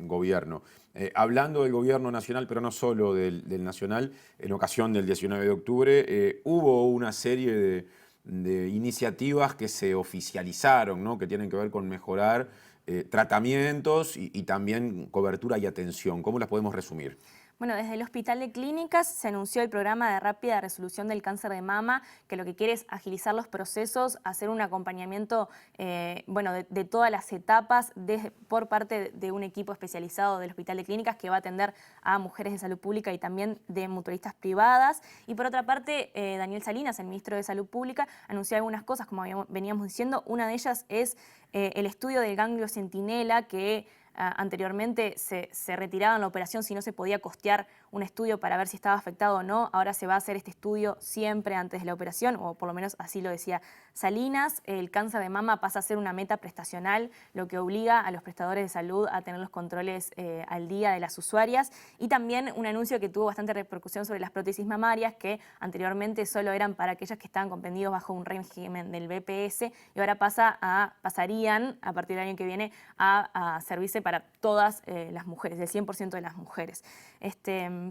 gobierno. Hablando del gobierno nacional, pero no solo del nacional, en ocasión del 19 de octubre hubo una serie de iniciativas que se oficializaron, ¿no? Que tienen que ver con mejorar tratamientos y también cobertura y atención. ¿Cómo las podemos resumir? Bueno, desde el Hospital de Clínicas se anunció el programa de rápida resolución del cáncer de mama, que lo que quiere es agilizar los procesos, hacer un acompañamiento bueno, de todas las etapas por parte de un equipo especializado del Hospital de Clínicas que va a atender a mujeres de salud pública y también de mutualistas privadas. Y por otra parte, Daniel Salinas, el ministro de Salud Pública, anunció algunas cosas, como veníamos diciendo. Una de ellas es el estudio del ganglio centinela, que anteriormente se retiraba en la operación si no se podía costear un estudio para ver si estaba afectado o no. Ahora se va a hacer este estudio siempre antes de la operación, o por lo menos así lo decía Salinas. El cáncer de mama pasa a ser una meta prestacional, lo que obliga a los prestadores de salud a tener los controles al día de las usuarias. Y también un anuncio que tuvo bastante repercusión sobre las prótesis mamarias, que anteriormente solo eran para aquellas que estaban comprendidos bajo un régimen del BPS, y ahora pasarían a partir del año que viene a servirse para todas las mujeres, el 100% de las mujeres.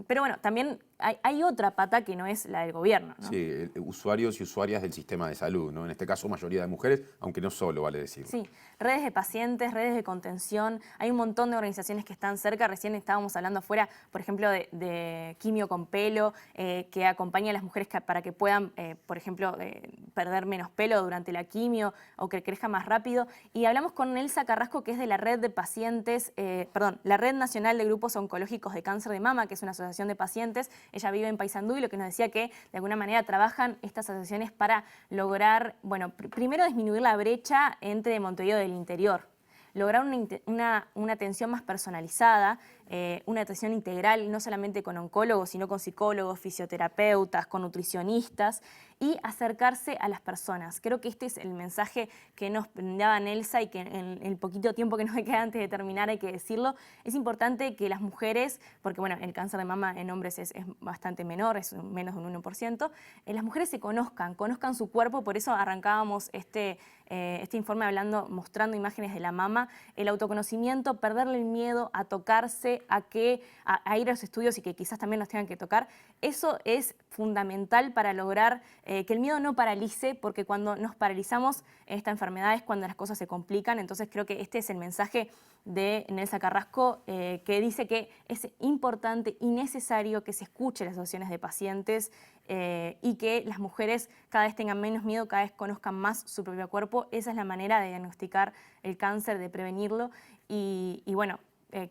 Pero bueno, también hay otra pata que no es la del gobierno, ¿no? Sí, usuarios y usuarias del sistema de salud, ¿no? En este caso mayoría de mujeres, aunque no solo, vale decir. Sí, redes de pacientes, redes de contención, hay un montón de organizaciones que están cerca. Recién estábamos hablando afuera, por ejemplo, de Quimio con Pelo, que acompaña a las mujeres para que puedan, por ejemplo, perder menos pelo durante la quimio o que crezca más rápido. Y hablamos con Elsa Carrasco, que es de la red de pacientes, la Red Nacional de Grupos Oncológicos de Cáncer de Mama, que es una asociación de pacientes. Ella vive en Paysandú y lo que nos decía que de alguna manera trabajan estas asociaciones para lograr, bueno, primero disminuir la brecha entre Montevideo y el interior, lograr una atención más personalizada, una atención integral, no solamente con oncólogos, sino con psicólogos, fisioterapeutas, con nutricionistas, y acercarse a las personas. Creo que este es el mensaje que nos brindaba Nelsa y que en el poquito tiempo que nos queda antes de terminar hay que decirlo. Es importante que las mujeres, porque bueno, el cáncer de mama en hombres es bastante menor, es menos de un 1%, las mujeres se conozcan su cuerpo. Por eso arrancábamos este informe mostrando imágenes de la mama, el autoconocimiento, perderle el miedo a tocarse, a ir a los estudios y que quizás también los tengan que tocar. Eso es fundamental para lograr que el miedo no paralice, porque cuando nos paralizamos esta enfermedad es cuando las cosas se complican. Entonces creo que este es el mensaje de Nelsa Carrasco, que dice que es importante y necesario que se escuche las asociaciones de pacientes y que las mujeres cada vez tengan menos miedo, cada vez conozcan más su propio cuerpo. Esa es la manera de diagnosticar el cáncer, de prevenirlo y bueno,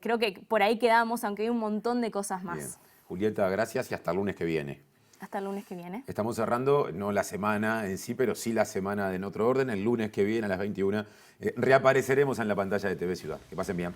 creo que por ahí quedamos, aunque hay un montón de cosas más. Bien. Julieta, gracias y hasta el lunes que viene. Hasta el lunes que viene. Estamos cerrando, no la semana en sí, pero sí la semana de En Otro Orden. El lunes que viene a las 21 reapareceremos en la pantalla de TV Ciudad. Que pasen bien.